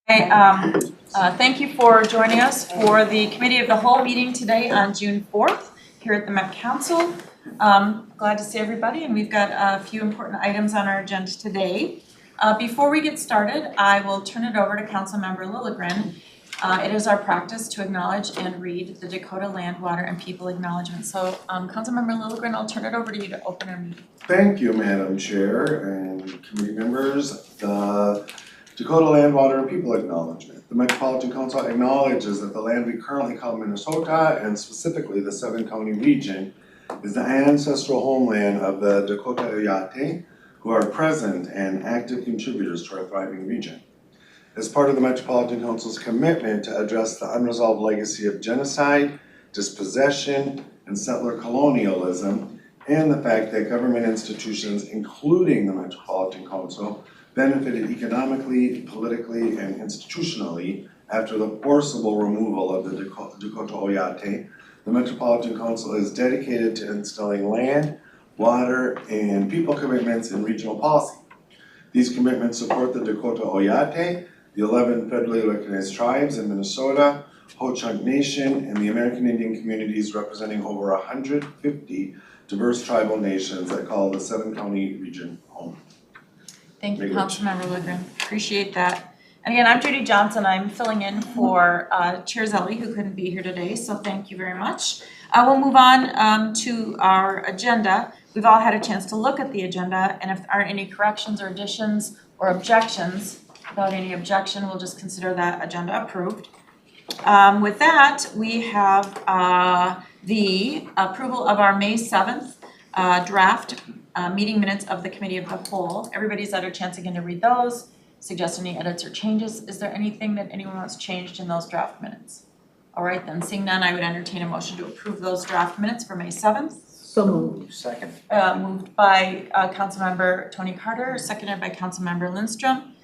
Thank you for joining us for the Committee of the Whole meeting today on June 4th here at the Met Council. Glad to see everybody, and we've got a few important items on our agenda today. Before we get started, I will turn it over to Councilmember Lilligren. It is our practice to acknowledge and read the Dakota Land, Water, and People Acknowledgement. So, Councilmember Lilligren, I'll turn it over to you to open our meeting. Thank you, Madam Chair and committee members. The Dakota Land, Water, and People Acknowledgement. The Metropolitan Council acknowledges that the land we currently call Minnesota, and specifically the 7-county region, is the ancestral homeland of the Dakota Oyate, who are present and active contributors to our thriving region. As part of the Metropolitan Council's commitment to address the unresolved legacy of genocide, dispossession, and settler colonialism, and the fact that government institutions, including the Metropolitan Council, benefited economically, politically, and institutionally after the forcible removal of the Dakota Oyate, the Metropolitan Council is dedicated to instilling land, water, and people commitments in regional policy. These commitments support the Dakota Oyate, the 11 federally recognized tribes in Minnesota, Ho-Chunk Nation, and the American Indian communities representing over 150 diverse tribal nations that call the 7-county region home. Thank you, Councilmember Lilligren. Appreciate that. And again, I'm Judy Johnson. I'm filling in for Chair Zelli, who couldn't be here today, so thank you very much. We'll move on to our agenda. We've all had a chance to look at the agenda, and if there aren't any corrections or additions or objections, without any objection, we'll just consider that agenda approved. With that, we have the approval of our May 7th draft meeting minutes of the Committee of the Whole. Everybody's had a chance again to read those, suggest any edits or changes. Is there anything that anyone wants changed in those draft minutes? All right, then, seeing none, I would entertain a motion to approve those draft minutes for May 7th. So moved. Second. Moved by Councilmember Tony Carter, seconded by Councilmember Lindstrom.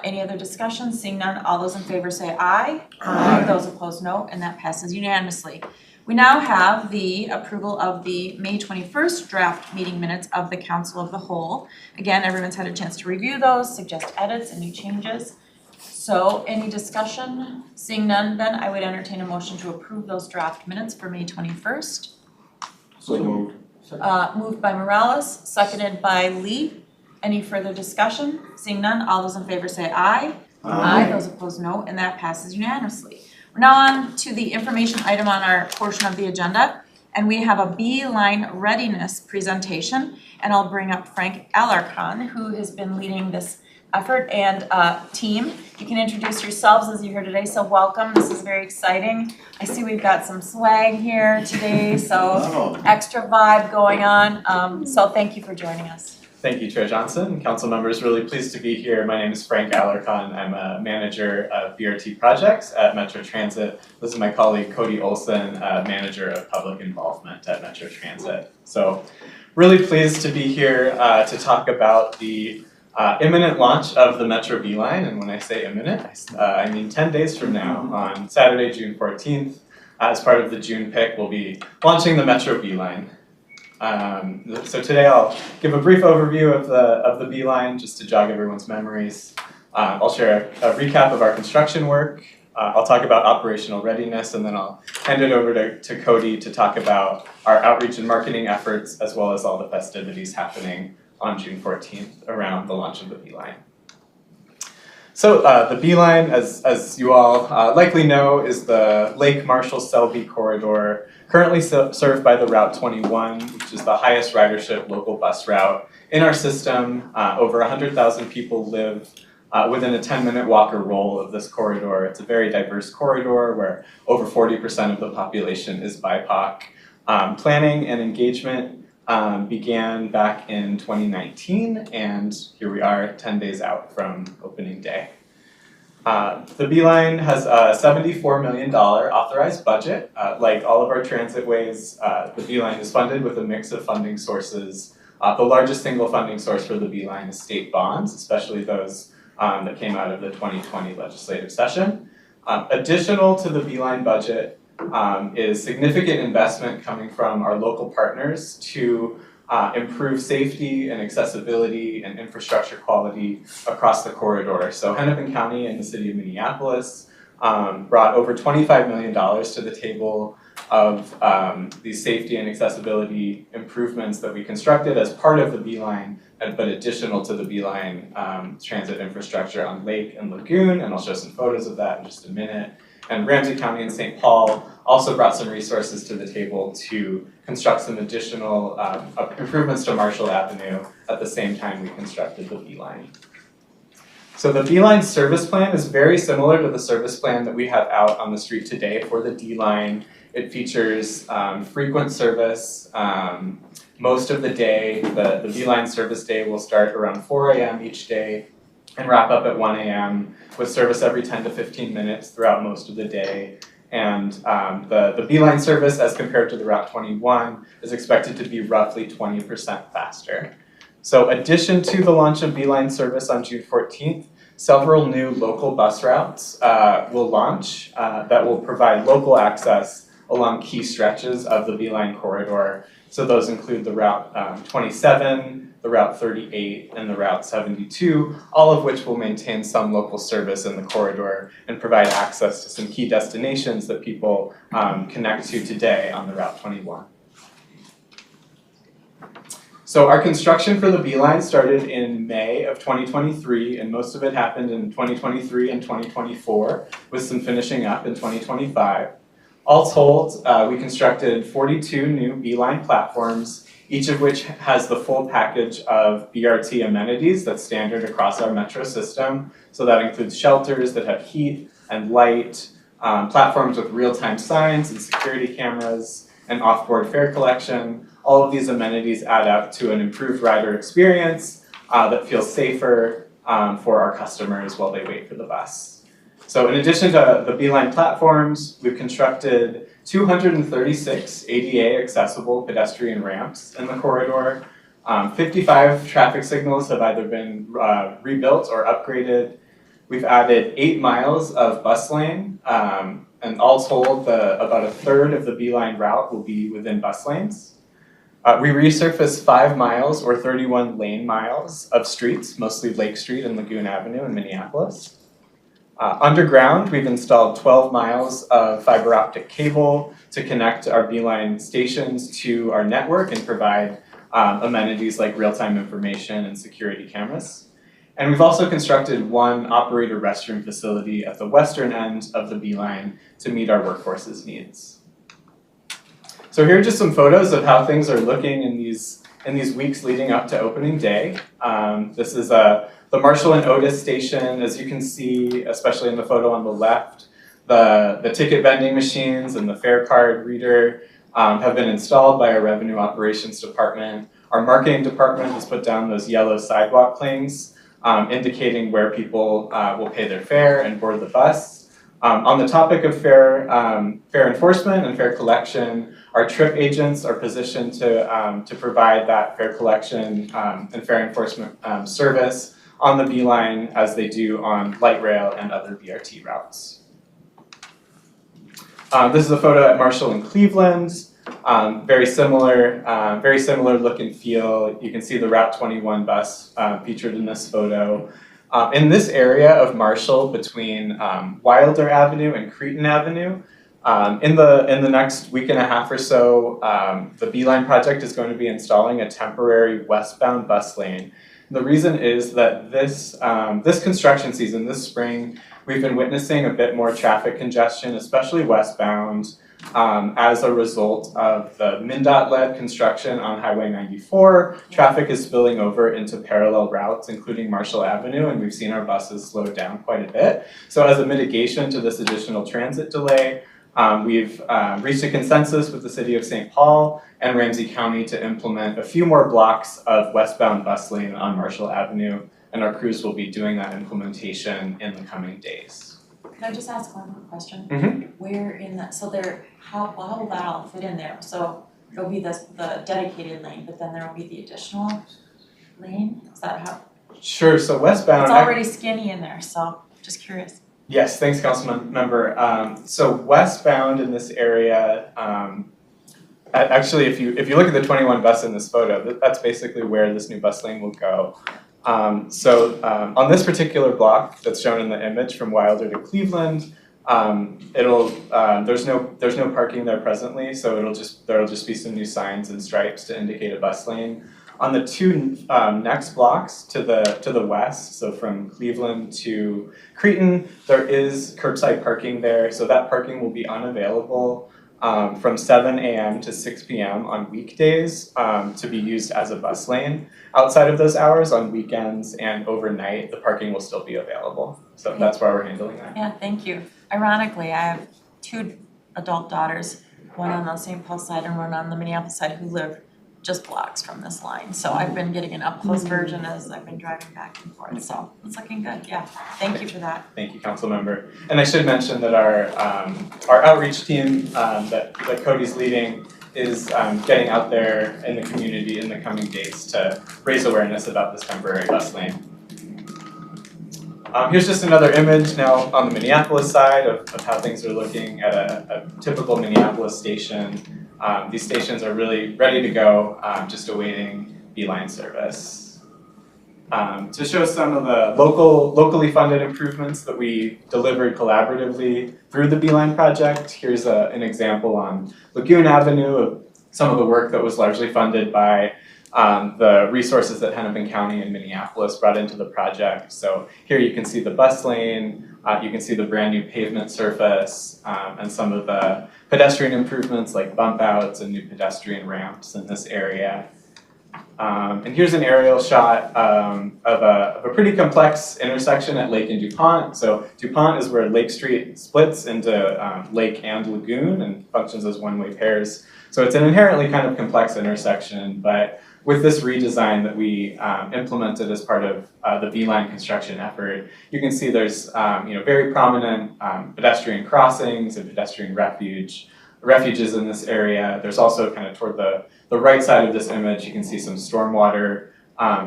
Any other discussion? Seeing none, all those in favor say aye. Aye. Those opposed, no, and that passes unanimously. We now have the approval of the May 21st draft meeting minutes of the Council of the Whole. Again, everyone's had a chance to review those, suggest edits, any changes. So any discussion? Seeing none, then I would entertain a motion to approve those draft minutes for May 21st. So moved. Moved by Morales, seconded by Lee. Any further discussion? Seeing none, all those in favor say aye. Aye. Those opposed, no, and that passes unanimously. We're now on to the information item on our portion of the agenda, and we have a Beeline readiness presentation, and I'll bring up Frank Alarcon, who has been leading this effort and team. You can introduce yourselves as you're here today, so welcome. This is very exciting. I see we've got some swag here today, so extra vibe going on. So thank you for joining us. Thank you, Chair Johnson. Council members, really pleased to be here. My name is Frank Alarcon. I'm a manager of BRT projects at Metro Transit. This is my colleague Cody Olson, manager of public involvement at Metro Transit. So really pleased to be here to talk about the imminent launch of the Metro B-Line. And when I say imminent, I mean 10 days from now on Saturday, June 14th. As part of the June pick, we'll be launching the Metro B-Line. So today I'll give a brief overview of the B-Line just to jog everyone's memories. I'll share a recap of our construction work. I'll talk about operational readiness, and then I'll hand it over to Cody to talk about our outreach and marketing efforts, as well as all the festivities happening on June 14th around the launch of the B-Line. So the B-Line, as you all likely know, is the Lake Marshall-Selby corridor, currently served by the Route 21, which is the highest ridership local bus route in our system. Over 100,000 people live within a 10-minute walk or roll of this corridor. It's a very diverse corridor where over 40% of the population is BIPOC. Planning and engagement began back in 2019, and here we are 10 days out from opening day. The B-Line has a $74 million authorized budget. Like all of our transit ways, the B-Line is funded with a mix of funding sources. The largest single funding source for the B-Line is state bonds, especially those that came out of the 2020 legislative session. Additional to the B-Line budget is significant investment coming from our local partners to improve safety and accessibility and infrastructure quality across the corridor. So Hennepin County and the city of Minneapolis brought over $25 million to the table of these safety and accessibility improvements that we constructed as part of the Beeline, but additional to the Beeline transit infrastructure on Lake and Lagoon, and I'll show some photos of that in just a minute. And Ramsey County and St. Paul also brought some resources to the table to construct some additional improvements to Marshall Avenue at the same time we constructed the Beeline. So the Beeline service plan is very similar to the service plan that we have out on the street today for the D-Line. It features frequent service most of the day. The Beeline service day will start around 4 a.m. each day and wrap up at 1 a.m. with service every 10 to 15 minutes throughout most of the day. And the Beeline service, as compared to the Route 21, is expected to be roughly 20% faster. So addition to the launch of Beeline service on June 14th, several new local bus routes will launch that will provide local access along key stretches of the Beeline corridor. So those include the Route 27, the Route 38, and the Route 72, all of which will maintain some local service in the corridor and provide access to some key destinations that people connect to today on the Route 21. So our construction for the Beeline started in May of 2023, and most of it happened in 2023 and 2024, with some finishing up in 2025. All told, we constructed 42 new Beeline platforms, each of which has the full package of BRT amenities that's standard across our metro system. So that includes shelters that have heat and light, platforms with real-time signs and security cameras, and off-board fare collection. All of these amenities add up to an improved rider experience that feels safer for our customers while they wait for the bus. So in addition to the Beeline platforms, we've constructed 236 ADA accessible pedestrian ramps in the corridor. 55 traffic signals have either been rebuilt or upgraded. We've added 8 miles of bus lane, and all told, about a third of the Beeline route will be within bus lanes. We resurfaced 5 miles or 31 lane miles of streets, mostly Lake Street and Lagoon Avenue in Minneapolis. Underground, we've installed 12 miles of fiber optic cable to connect our Beeline stations to our network and provide amenities like real-time information and security cameras. And we've also constructed 1 operator restroom facility at the western end of the Beeline to meet our workforce's needs. So here are just some photos of how things are looking in these weeks leading up to opening day. This is the Marshall and Otis station. As you can see, especially in the photo on the left, the ticket vending machines and the fare card reader have been installed by our revenue operations department. Our marketing department has put down those yellow sidewalk clings indicating where people will pay their fare and board the bus. On the topic of fare enforcement and fare collection, our trip agents are positioned to provide that fare collection and fare enforcement service on the Beeline as they do on light rail and other BRT routes. This is a photo at Marshall and Cleveland. Very similar look and feel. You can see the Route 21 bus featured in this photo. In this area of Marshall between Wilder Avenue and Cretin Avenue, in the next week and a half or so, the Beeline project is going to be installing a temporary westbound bus lane. The reason is that this construction season, this spring, we've been witnessing a bit more traffic congestion, especially westbound, as a result of the MnDOT-led construction on Highway 94. Traffic is spilling over into parallel routes, including Marshall Avenue, and we've seen our buses slow down quite a bit. So as a mitigation to this additional transit delay, we've reached a consensus with the city of St. Paul and Ramsey County to implement a few more blocks of westbound bus lane on Marshall Avenue, and our crews will be doing that implementation in the coming days. Can I just ask one quick question? Mm-hmm. Where in that, so how will that all fit in there? So there'll be the dedicated lane, but then there will be the additional lane? Is that how? Sure, so westbound. It's already skinny in there, so just curious. Yes, thanks, Councilman Member. So westbound in this area, actually, if you look at the 21 bus in this photo, that's basically where this new bus lane will go. On this particular block that's shown in the image from Wilder to Cleveland, there's no parking there presently, so there'll just be some new signs and stripes to indicate a bus lane. On the two next blocks to the west, so from Cleveland to Cretin, there is curbside parking there, so that parking will be unavailable from 7 a.m. to 6 p.m. on weekdays to be used as a bus lane. Outside of those hours, on weekends and overnight, the parking will still be available. So that's why we're handling that. Yeah, thank you. Ironically, I have two adult daughters, one on the St. Paul side and one on the Minneapolis side, who live just blocks from this line. So I've been getting an up-close version as I've been driving back and forth. So it's looking good, yeah. Thank you for that. Thank you, council member. And I should mention that our outreach team that Cody's leading is getting out there in the community in the coming days to raise awareness about this temporary bus lane. Here's just another image now on the Minneapolis side of how things are looking at a typical Minneapolis station. These stations are really ready to go, just awaiting Beeline service. To show some of the locally funded improvements that we delivered collaboratively through the Beeline project, here's an example on Lagoon Avenue of some of the work that was largely funded by the resources that Hennepin County and Minneapolis brought into the project. So here you can see the bus lane, you can see the brand new pavement surface, and some of the pedestrian improvements like bump outs and new pedestrian ramps in this area. And here's an aerial shot of a pretty complex intersection at Lake and DuPont. So DuPont is where Lake Street splits into Lake and Lagoon and functions as one-way pairs. So it's an inherently kind of complex intersection, but with this redesign that we implemented as part of the Beeline construction effort, you can see there's very prominent pedestrian crossings and pedestrian refuges in this area. There's also kind of toward the right side of this image, you can see some stormwater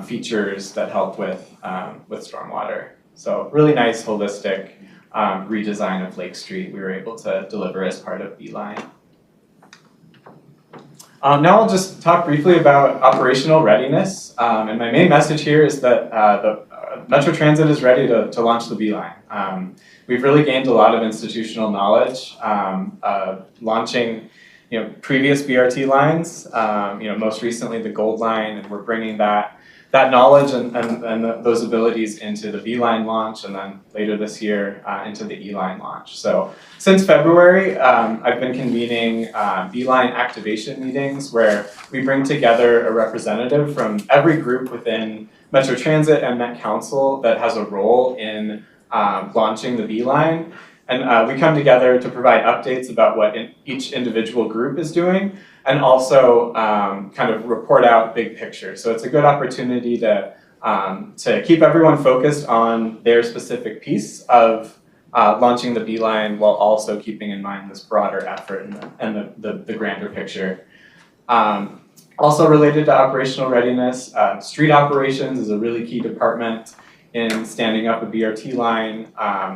features that help with stormwater. So really nice holistic redesign of Lake Street we were able to deliver as part of Beeline. Now I'll just talk briefly about operational readiness, and my main message here is that the Metro Transit is ready to launch the Beeline. We've really gained a lot of institutional knowledge launching previous BRT lines, most recently the Gold Line, and we're bringing that knowledge and those abilities into the Beeline launch, and then later this year into the E-Line launch. So since February, I've been convening Beeline activation meetings where we bring together a representative from every group within Metro Transit and Met Council that has a role in launching the Beeline. And we come together to provide updates about what each individual group is doing, and also kind of report out big picture. So it's a good opportunity to keep everyone focused on their specific piece of launching the Beeline while also keeping in mind this broader effort and the grander picture. Also related to operational readiness, street operations is a really key department in standing up a BRT line.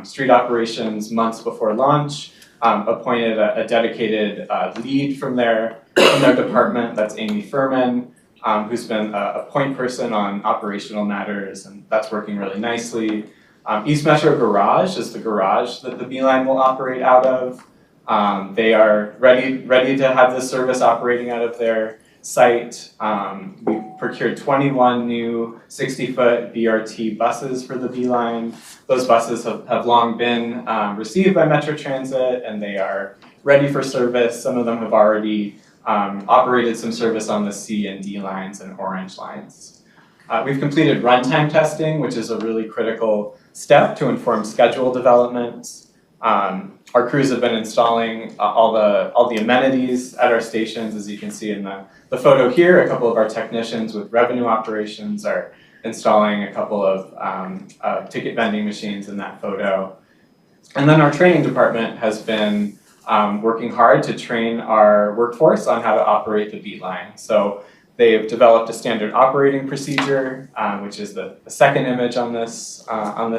Street operations months before launch appointed a dedicated lead from their department. That's Amy Furman, who's been a point person on operational matters, and that's working really nicely. East Metro Garage is the garage that the Beeline will operate out of. They are ready to have this service operating out of their site. We procured 21 new 60-foot BRT buses for the Beeline. Those buses have long been received by Metro Transit, and they are ready for service. Some of them have already operated some service on the C and D lines and orange lines. We've completed runtime testing, which is a really critical step to inform schedule development. Our crews have been installing all the amenities at our stations, as you can see in the photo here. A couple of our technicians with revenue operations are installing a couple of ticket vending machines in that photo. And then our training department has been working hard to train our workforce on how to operate the Beeline. So they've developed a standard operating procedure, which is the second image on this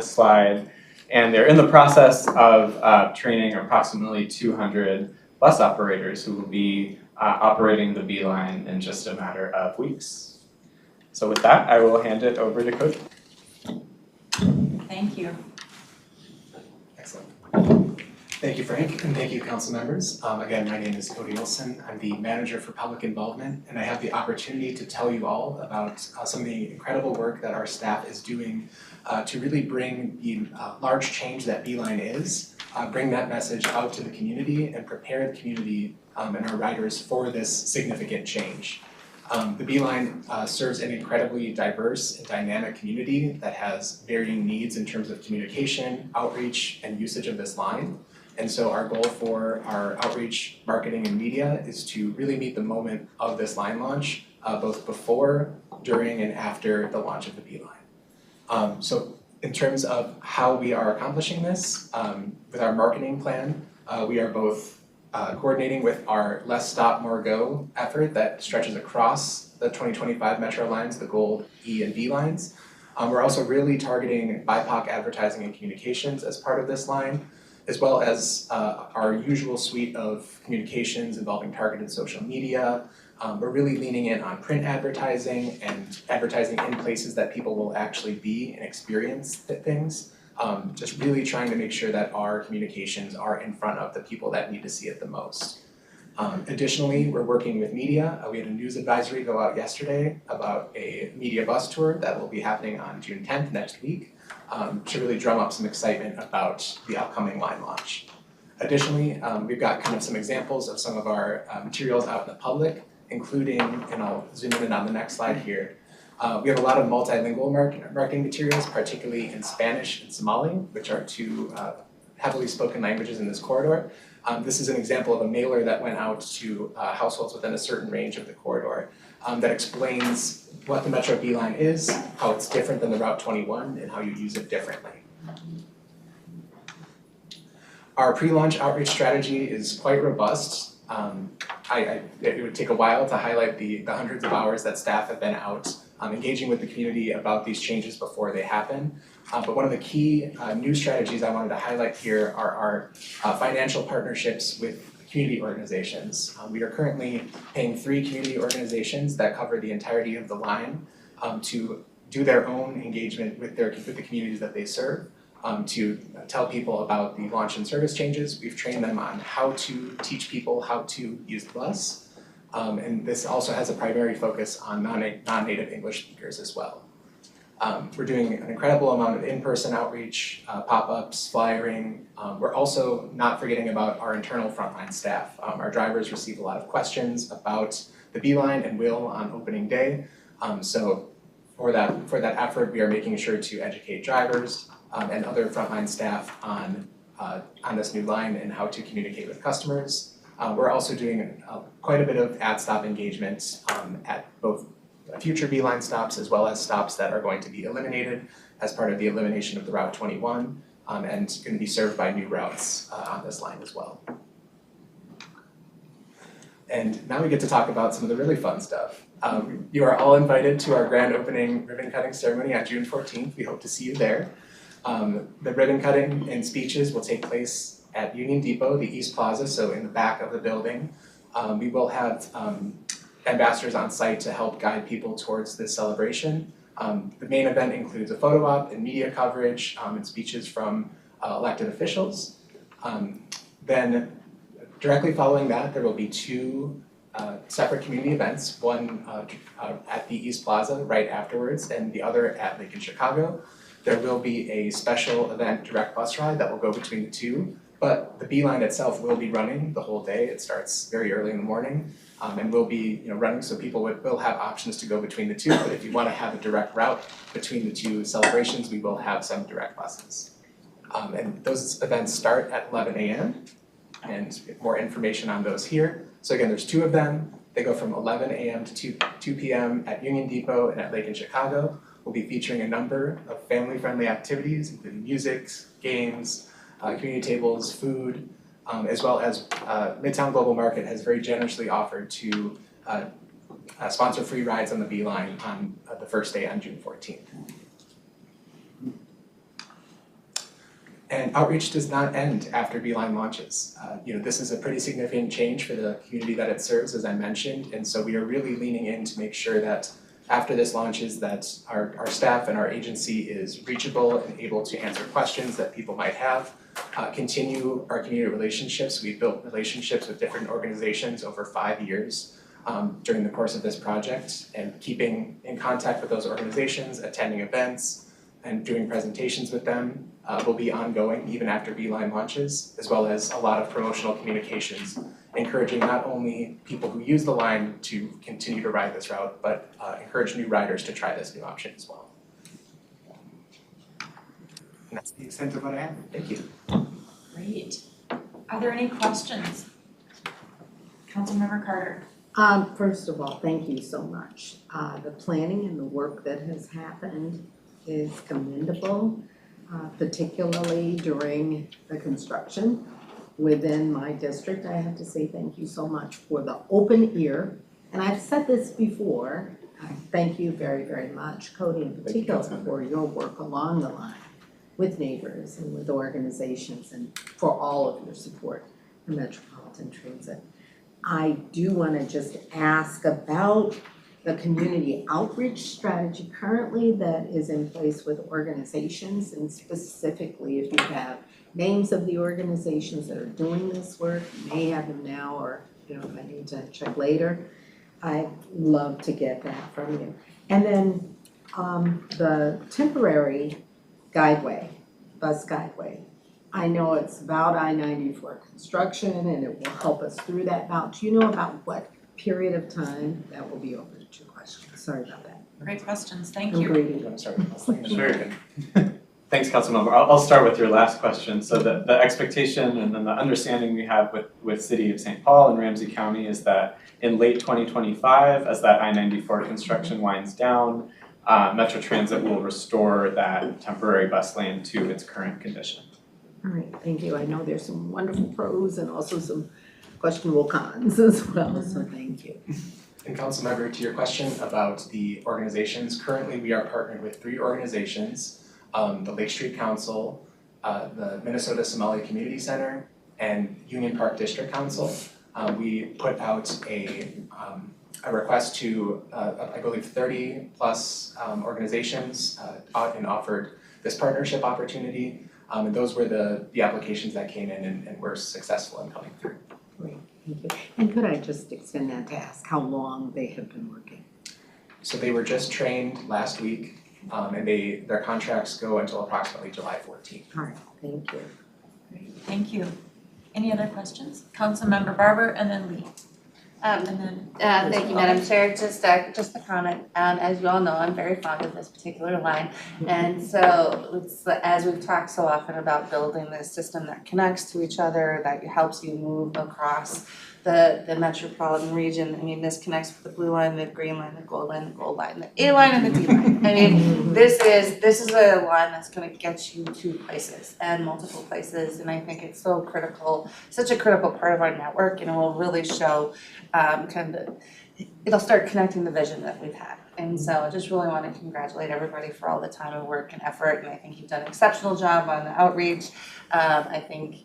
slide. And they're in the process of training approximately 200 bus operators who will be operating the Beeline in just a matter of weeks. So with that, I will hand it over to Cody. Thank you. Excellent. Thank you, Frank, and thank you, council members. Again, my name is Cody Olson. I'm the manager for public involvement, and I have the opportunity to tell you all about some of the incredible work that our staff is doing to really bring the large change that Beeline is, bring that message out to the community and prepare the community and our riders for this significant change. The Beeline serves an incredibly diverse and dynamic community that has varying needs in terms of communication, outreach, and usage of this line. And so our goal for our outreach, marketing, and media is to really meet the moment of this line launch, both before, during, and after the launch of the Beeline. So in terms of how we are accomplishing this, with our marketing plan, we are both coordinating with our Less Stop More Go effort that stretches across the 2025 Metro lines, the Gold, E, and B lines. We're also really targeting BIPOC advertising and communications as part of this line, as well as our usual suite of communications involving targeted social media. We're really leaning in on print advertising and advertising in places that people will actually be and experience things. Just really trying to make sure that our communications are in front of the people that need to see it the most. Additionally, we're working with media. We had a news advisory go out yesterday about a media bus tour that will be happening on June 10th next week to really drum up some excitement about the upcoming line launch. Additionally, we've got kind of some examples of some of our materials out in the public, including, and I'll zoom in on the next slide here, we have a lot of multilingual marketing materials, particularly in Spanish and Somali, which are two heavily spoken languages in this corridor. This is an example of a mailer that went out to households within a certain range of the corridor that explains what the Metro Beeline is, how it's different than the Route 21, and how you use it differently. Our pre-launch outreach strategy is quite robust. It would take a while to highlight the hundreds of hours that staff have been out engaging with the community about these changes before they happen. But one of the key new strategies I wanted to highlight here are our financial partnerships with community organizations. We are currently paying 3 community organizations that cover the entirety of the line to do their own engagement with the communities that they serve, to tell people about the launch and service changes. We've trained them on how to teach people how to use the bus. And this also has a primary focus on non-native English speakers as well. We're doing an incredible amount of in-person outreach, pop-ups, flyering. We're also not forgetting about our internal frontline staff. Our drivers receive a lot of questions about the Beeline and will on opening day. So for that effort, we are making sure to educate drivers and other frontline staff on this new line and how to communicate with customers. We're also doing quite a bit of ad stop engagement at both future Beeline stops as well as stops that are going to be eliminated as part of the elimination of the Route 21 and going to be served by new routes on this line as well. And now we get to talk about some of the really fun stuff. You are all invited to our grand opening ribbon cutting ceremony on June 14th. We hope to see you there. The ribbon cutting and speeches will take place at Union Depot, the East Plaza, so in the back of the building. We will have ambassadors on site to help guide people towards this celebration. The main event includes a photo op and media coverage and speeches from elected officials. Then directly following that, there will be 2 separate community events, one at the East Plaza right afterwards and the other at Lake in Chicago. There will be a special event direct bus ride that will go between the 2, but the Beeline itself will be running the whole day. It starts very early in the morning and will be running, so people will have options to go between the 2, but if you want to have a direct route between the 2 celebrations, we will have some direct buses. And those events start at 11 a.m. and more information on those here. So again, there's 2 of them. They go from 11 a.m. to 2 p.m. at Union Depot and at Lake in Chicago. We'll be featuring a number of family-friendly activities, including music, games, community tables, food, as well as Midtown Global Market has very generously offered to sponsor free rides on the Beeline on the first day on June 14th. And outreach does not end after Beeline launches. This is a pretty significant change for the community that it serves, as I mentioned, and so we are really leaning in to make sure that after this launches, that our staff and our agency is reachable and able to answer questions that people might have. Continue our community relationships. We've built relationships with different organizations over 5 years during the course of this project, and keeping in contact with those organizations, attending events, and doing presentations with them will be ongoing even after Beeline launches, as well as a lot of promotional communications, encouraging not only people who use the line to continue to ride this route, but encourage new riders to try this new option as well. And that's the extent of what I have. Thank you. Great. Are there any questions? Councilmember Carter. First of all, thank you so much. The planning and the work that has happened is commendable, particularly during the construction within my district. I have to say thank you so much for the open ear. And I've said this before, thank you very, very much, Cody in particular, for your work along the line with neighbors and with organizations, and for all of your support for Metropolitan Transit. I do want to just ask about the community outreach strategy currently that is in place with organizations, and specifically if you have names of the organizations that are doing this work, you may have them now, or if I need to check later, I'd love to get that from you. And then the temporary guideway, bus guideway. I know it's about I-94 construction and it will help us through that. Now, do you know about what period of time that will be over? 2 questions. Sorry about that. Great questions, thank I'm you. greedy. Do you want to start with this thing? Sure. Thanks, Councilmember. I'll start with your last question. So the expectation and then the understanding we have with City of St. Paul and Ramsey County is that in late 2025, as that I-94 construction winds down, Metro Transit will restore that temporary bus lane to its current condition. All right, thank you. I know there's some wonderful pros and also some questionable cons as well, so thank you. And Councilmember, to your question about the organizations, currently we are partnered with 3 organizations, the Lake Street Council, the Minnesota Somali Community Center, and Union Park District Council. We put out a request to, I believe, 30 plus organizations and offered this partnership opportunity. And those were the applications that came in and were successful in coming through. Great, thank you. And could I just extend that to ask how long they have been working? So they were just trained last week, and their contracts go until approximately July 14th. All right, thank you. Great, thank you. Any other questions? Councilmember Barber and then Lee. And then. Thank you, Madam Chair. Just a comment. As you all know, I'm very fond of this particular line. And so as we've talked so often about building this system that connects to each other, that helps you move across the metropolitan region. I mean, this connects with the blue line, the green line, the gold line, the A line, and the D line. I mean, this is a line that's gonna get you to places and multiple places, and I think it's so critical, such a critical part of our network, and it will really show it'll start connecting the vision that we've had. And so I just really want to congratulate everybody for all the time and work and effort, and I think you've done an exceptional job on the outreach. I think,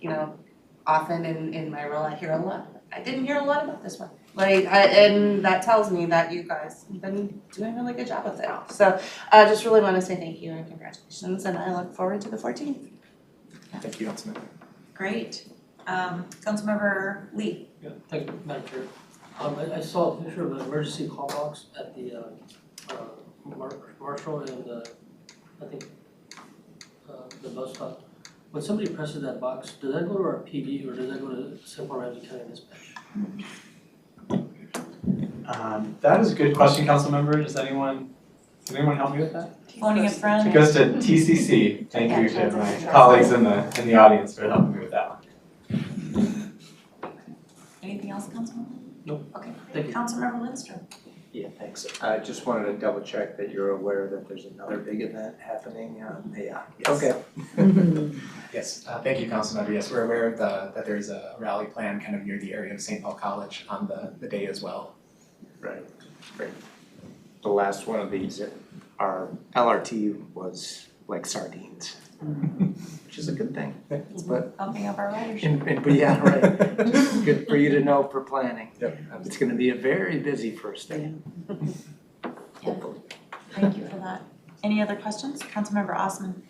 often in my role, I didn't hear a lot about this one. And that tells me that you guys have been doing a really good job with it. So I just really want to say thank you and congratulations, and I look forward to the 14th. Thank you, Councilmember. Great. Councilmember Lee. Yeah, thank you, Madam Chair. I saw a picture of an emergency call box at the Marshall and I think the bus stop. When somebody presses that box, does that go to our PD or does that go to St. Paul Ramsey County Dispatch? That is a good question, Councilmember. Can anyone help me with that? Phoning a friend. It goes to TCC. Thank you to my colleagues in the audience for helping me with that one. Anything else, Councilmember? No. Okay, Thank you. Councilmember Lindstrom. Yeah, thanks. I just wanted to double check that you're aware that there's another big event happening. Yes. Okay. Yes, thank you, Councilmember. Yes, we're aware of that there's a rally plan kind of near the area of St. Paul College on the day as well. Right, great. The last one of these, our LRT was like sardines. which is a good thing. But bumping up our ridership. But yeah, right. Good for you to know for planning. Yep. It's gonna be a very busy first day. Yeah. Thank you for that. Any other questions? Councilmember Osman.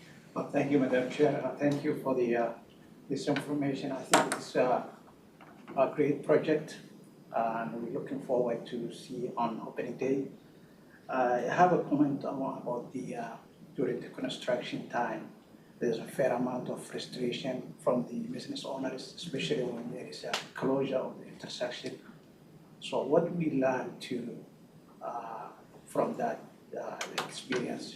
Thank you, Madam Chair. Thank you for the this information. I think it's a great project, and we're looking forward to see on opening day. I have a comment about the during the construction time. There's a fair amount of frustration from the business owners, especially when there is a closure of the intersection. So what we learned from that experience?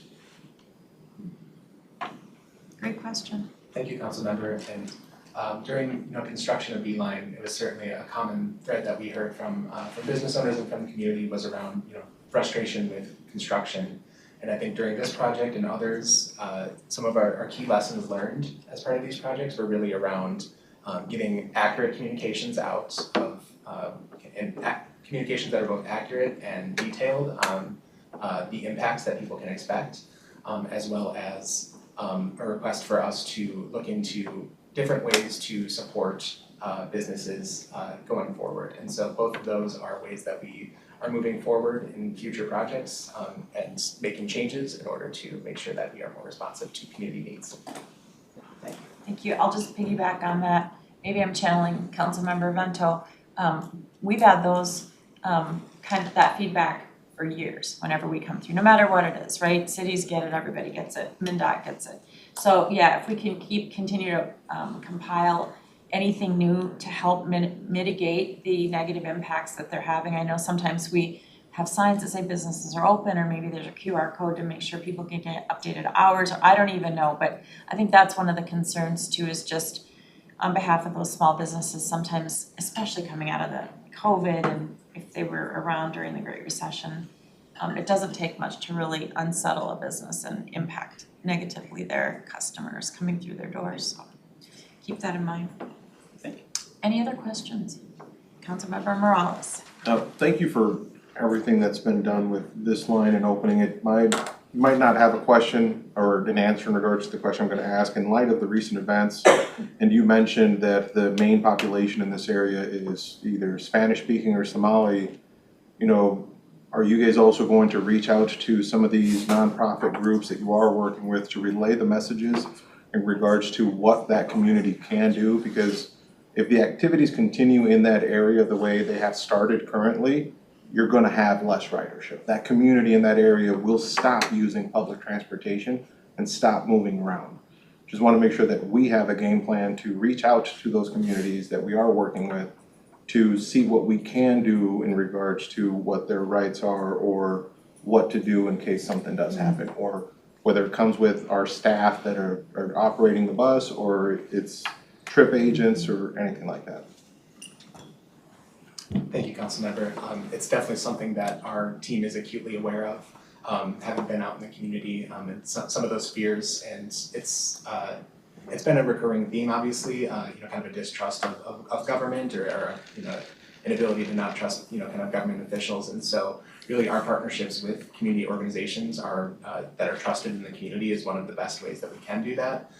Great question. Thank you, Councilmember. And during construction of Beeline, it was certainly a common thread that we heard from business owners and from the community was around frustration with construction. And I think during this project and others, some of our key lessons learned as part of these projects were really around getting accurate communications out of communications that are both accurate and detailed on the impacts that people can expect, as well as a request for us to look into different ways to support businesses going forward. And so both of those are ways that we are moving forward in future projects and making changes in order to make sure that we are more responsive to community needs. Thank you. I'll just piggyback on that. Maybe I'm channeling Councilmember Vento. We've had those kind of that feedback for years whenever we come through, no matter what it is, right? Cities get it, everybody gets it, MnDOT gets it. So yeah, if we can continue to compile anything new to help mitigate the negative impacts that they're having. I know sometimes we have signs that say businesses are open, or maybe there's a QR code to make sure people can get updated hours, or I don't even know, but I think that's one of the concerns too, is just on behalf of those small businesses, sometimes, especially coming out of the COVID, and if they were around during the Great Recession, it doesn't take much to really unsettle a business and impact negatively their customers coming through their doors. So keep that in mind. Thank you. Any other questions? Councilmember Morales. Thank you for everything that's been done with this line and opening it. You might not have a question or an answer in regards to the question I'm going to ask. In light of the recent events, and you mentioned that the main population in this area is either Spanish speaking or Somali, are you guys also going to reach out to some of these nonprofit groups that you are working with to relay the messages in regards to what that community can do? Because if the activities continue in that area the way they have started currently, you're going to have less ridership. That community in that area will stop using public transportation and stop moving around. Just want to make sure that we have a game plan to reach out to those communities that we are working with to see what we can do in regards to what their rights are, or what to do in case something does happen, or whether it comes with our staff that are operating the bus, or it's trip agents or anything like that. Thank you, Councilmember. It's definitely something that our team is acutely aware of, having been out in the community, and some of those fears, and it's been a recurring theme, obviously, kind of a distrust of government, or an ability to not trust, kind of government officials. And so really our partnerships with community organizations that are trusted in the community is one of the best ways that we can do that.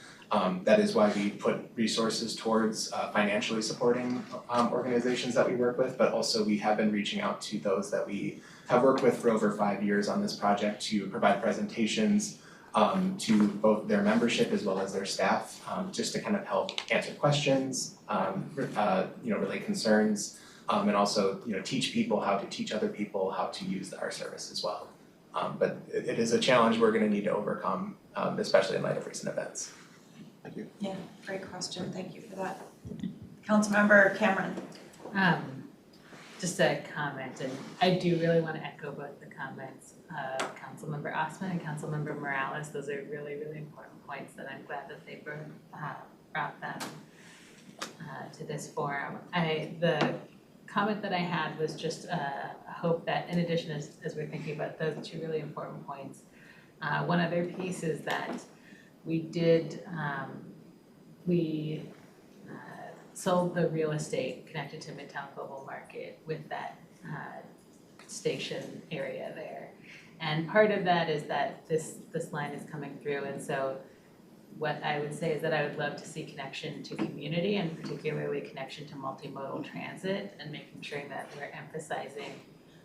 That is why we put resources towards financially supporting organizations that we work with, but also we have been reaching out to those that we have worked with for over 5 years on this project to provide presentations to both their membership as well as their staff, just to kind of help answer questions, relay concerns, and also teach people how to teach other people how to use our service as well. But it is a challenge we're going to need to overcome, especially in light of recent events. Thank you. Yeah, great question. Thank you for that. Councilmember Cameron. Just a comment, and I do really want to echo both the comments of Councilmember Osman and Councilmember Morales. Those are really, really important points that I'm glad that they brought them to this forum. The comment that I had was just a hope that in addition, as we're thinking about those two really important points, one other piece is that we sold the real estate connected to Midtown Global Market with that station area there. And part of that is that this line is coming through, and so what I would say is that I would love to see connection to community and particularly connection to multimodal transit and making sure that we're emphasizing,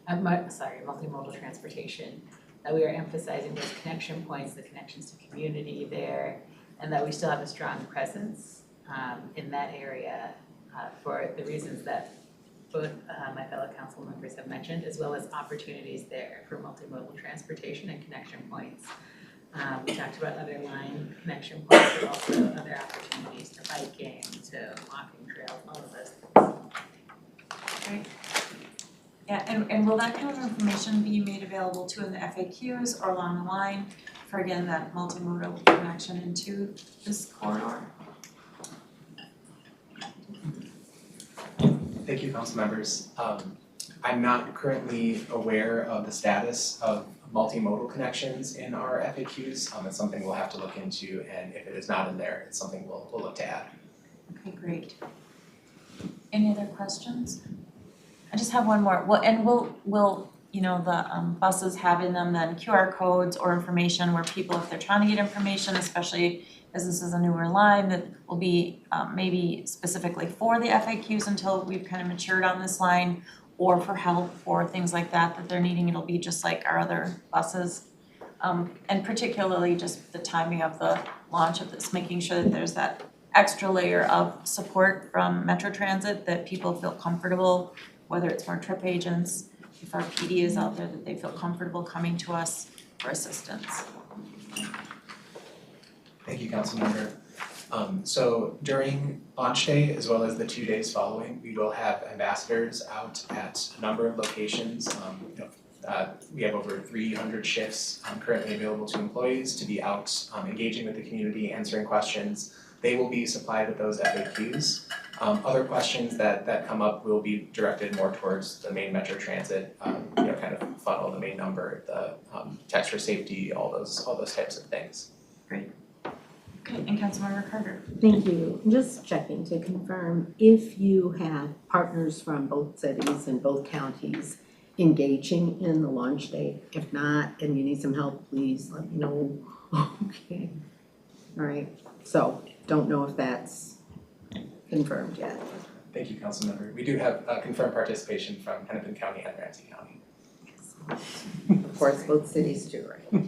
multimodal transportation, that we are emphasizing those connection points, the connections to community there, and that we still have a strong presence in that area for the reasons that both my fellow council members have mentioned, as well as opportunities there for multimodal transportation and connection points. We talked about other line connection points, but also other opportunities to biking, to walking trails, all of those things. Great. Yeah, and will that kind of information be made available too in the FAQs or along the line for again that multimodal connection into this corridor? Thank you, council members. I'm not currently aware of the status of multimodal connections in our FAQs. It's something we'll have to look into, and if it is not in there, it's something we'll look to add. Okay, great. Any other questions? I just have one more. Well, and will you know the buses have in them then QR codes or information where people, if they're trying to get information, especially as this is a newer line, that will be maybe specifically for the FAQs until we've kind of matured on this line, or for help or things like that they're needing. It'll be just like our other buses. And particularly just the timing of the launch of this, making sure that there's that extra layer of support from Metro Transit, that people feel comfortable, whether it's more trip agents, if our PD is out there, that they feel comfortable coming to us for assistance. Thank you, Councilmember. So during launch day, as well as the 2 days following, we will have ambassadors out at a number of locations. We have over 300 shifts currently available to employees to be out engaging with the community, answering questions. They will be supplied with those FAQs. Other questions that come up will be directed more towards the main Metro Transit, kind of funnel, the main number, the text for safety, all those types of things. Great. Okay, and Councilmember Carter. Thank you. Just checking to confirm, if you have partners from both cities and both counties engaging in the launch day, if not, and you need some help, please let me know. Okay. All right. So don't know if that's confirmed yet. Thank you, Councilmember. We do have confirmed participation from Hennepin County and Ramsey County. Of course, both cities too, right?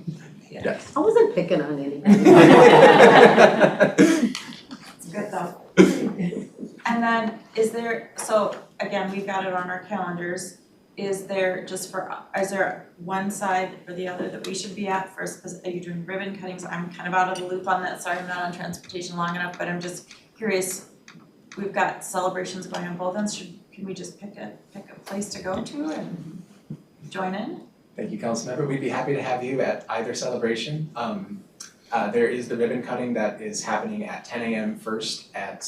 Yeah. Yes. I wasn't picking on anybody. It's good though. And then is there, so again, we've got it on our calendars. Is there is there one side or the other that we should be at for, are you doing ribbon cuttings? I'm kind of out of the loop on that, sorry, I'm not on transportation long enough, but I'm just curious. We've got celebrations going on both ends, can we just pick a place to go to and join in? Thank you, Councilmember. We'd be happy to have you at either celebration. There is the ribbon cutting that is happening at 10 a.m. first at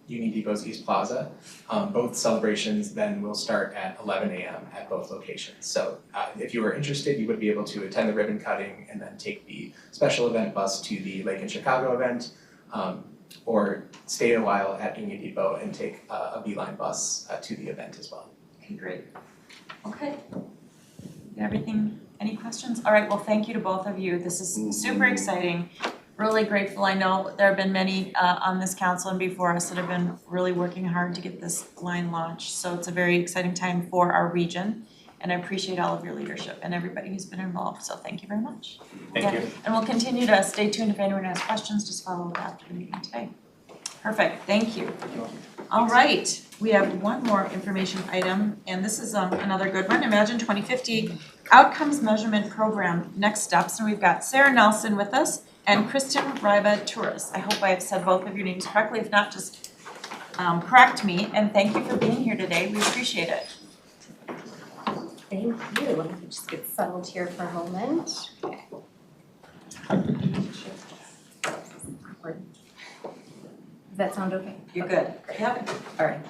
Union Depot's East Plaza. Both celebrations then will start at 11 a.m. at both locations. So if you were interested, you would be able to attend the ribbon cutting and then take the special event bus to the Lake in Chicago event, or stay a while at Union Depot and take a Beeline bus to the event as well. Okay, great. Okay. Everything, any questions? All right, well, thank you to both of you. This is super exciting. Really grateful. I know there have been many on this council and before us that have been really working hard to get this line launched. So it's a very exciting time for our region. And I appreciate all of your leadership and everybody who's been involved. So thank you very much. Thank you. And we'll continue to stay tuned. If anyone has questions, just follow up after the meeting today. Perfect, thank you. All right, we have one more information item, and this is another good one. Imagine 2050 Outcomes Measurement Program, Next Steps. And we've got Sarah Nelson with us and Kristen Ryba Touris. I hope I have said both of your names correctly. If not, just correct me. And thank you for being here today. We appreciate it. Thank you. Let me just get settled here for a moment. Okay. Does that sound okay? You're good. Yep. All right.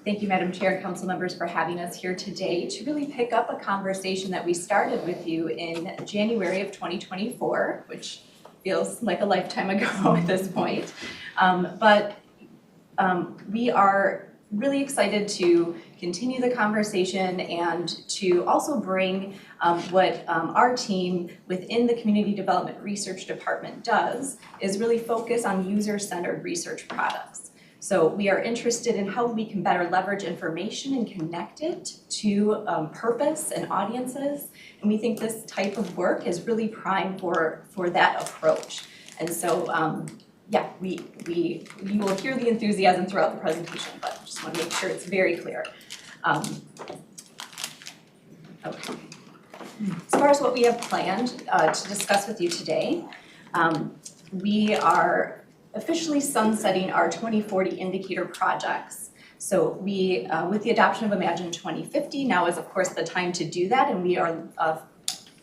Thank you, Madam Chair and council members, for having us here today to really pick up a conversation that we started with you in January of 2024, which feels like a lifetime ago at this point. But we are really excited to continue the conversation and to also bring what our team within the Community Development Research Department does is really focus on user-centered research products. So we are interested in how we can better leverage information and connect it to purpose and audiences. And we think this type of work is really prime for that approach. And so, yeah, you will hear the enthusiasm throughout the presentation, but just want to make sure it's very clear. Okay. As far as what we have planned to discuss with you today, we are officially sunsetting our 2040 indicator projects. So we, with the adoption of Imagine 2050, now is of course the time to do that, and we are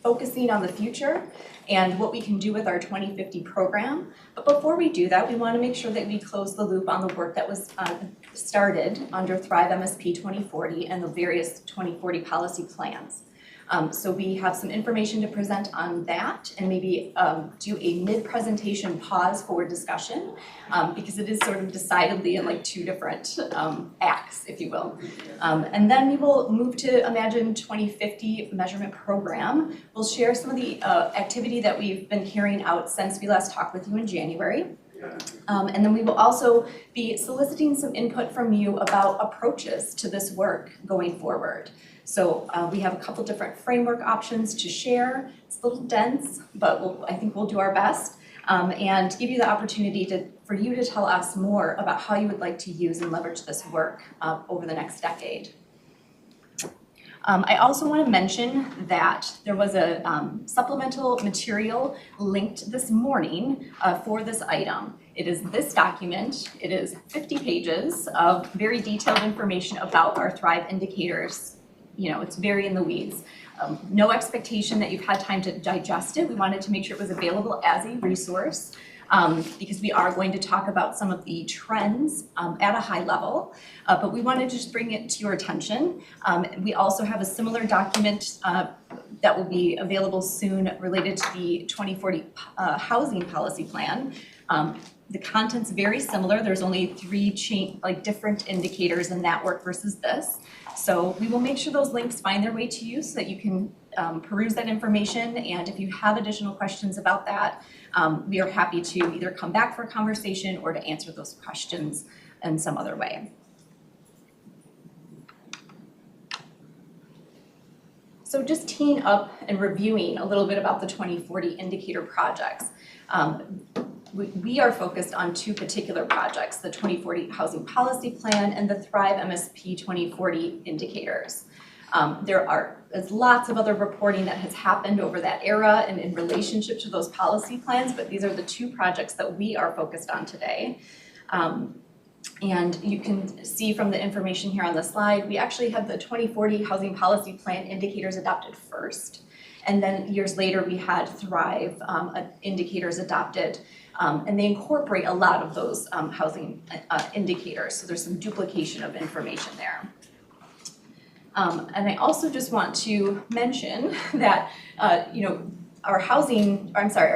focusing on the future and what we can do with our 2050 program. But before we do that, we want to make sure that we close the loop on the work that was started under Thrive MSP 2040 and the various 2040 policy plans. So we have some information to present on that and maybe do a mid-presentation pause for discussion because it is sort of decidedly in like two different acts, if you will. And then we will move to Imagine 2050 measurement program. We'll share some of the activity that we've been carrying out since we last talked with you in January. And then we will also be soliciting some input from you about approaches to this work going forward. So we have a couple different framework options to share. It's a little dense, but I think we'll do our best and give you the opportunity for you to tell us more about how you would like to use and leverage this work over the next decade. I also want to mention that there was a supplemental material linked this morning for this item. It is this document. It is 50 pages of very detailed information about our Thrive indicators. You know, it's very in the weeds. No expectation that you've had time to digest it. We wanted to make sure it was available as a resource because we are going to talk about some of the trends at a high level, but we wanted to just bring it to your attention. We also have a similar document that will be available soon related to the 2040 housing policy plan. The content's very similar. There's only three different indicators in that work versus this. So we will make sure those links find their way to you so that you can peruse that information. And if you have additional questions about that, we are happy to either come back for a conversation or to answer those questions in some other way. So just teeing up and reviewing a little bit about the 2040 indicator projects. We are focused on two particular projects, the 2040 Housing Policy Plan and the Thrive MSP 2040 indicators. There's lots of other reporting that has happened over that era and in relationship to those policy plans, but these are the two projects that we are focused on today. And you can see from the information here on the slide, we actually had the 2040 Housing Policy Plan indicators adopted first. And then years later, we had Thrive indicators adopted. And they incorporate a lot of those housing indicators. So there's some duplication of information there. And I also just want to mention that, our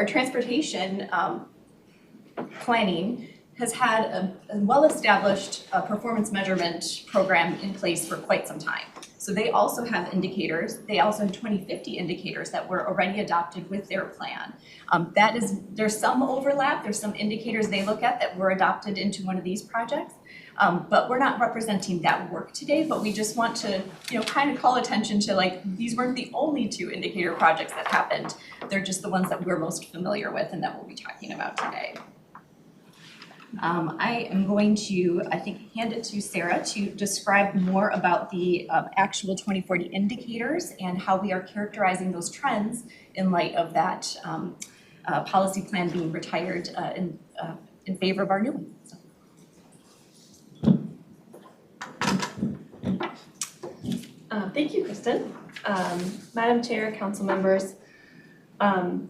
transportation planning has had a well-established performance measurement program in place for quite some time. So they also have indicators. They also have 2050 indicators that were already adopted with their plan. There's some overlap. There's some indicators they look at that were adopted into one of these projects. But we're not representing that work today, but we just want to, kind of call attention to these weren't the only two indicator projects that happened. They're just the ones that we're most familiar with and that we'll be talking about today. I am going to, hand it to Sarah to describe more about the actual 2040 indicators and how we are characterizing those trends in light of that policy plan being retired in favor of our new one. Thank you, Kristen. Madam Chair, council members.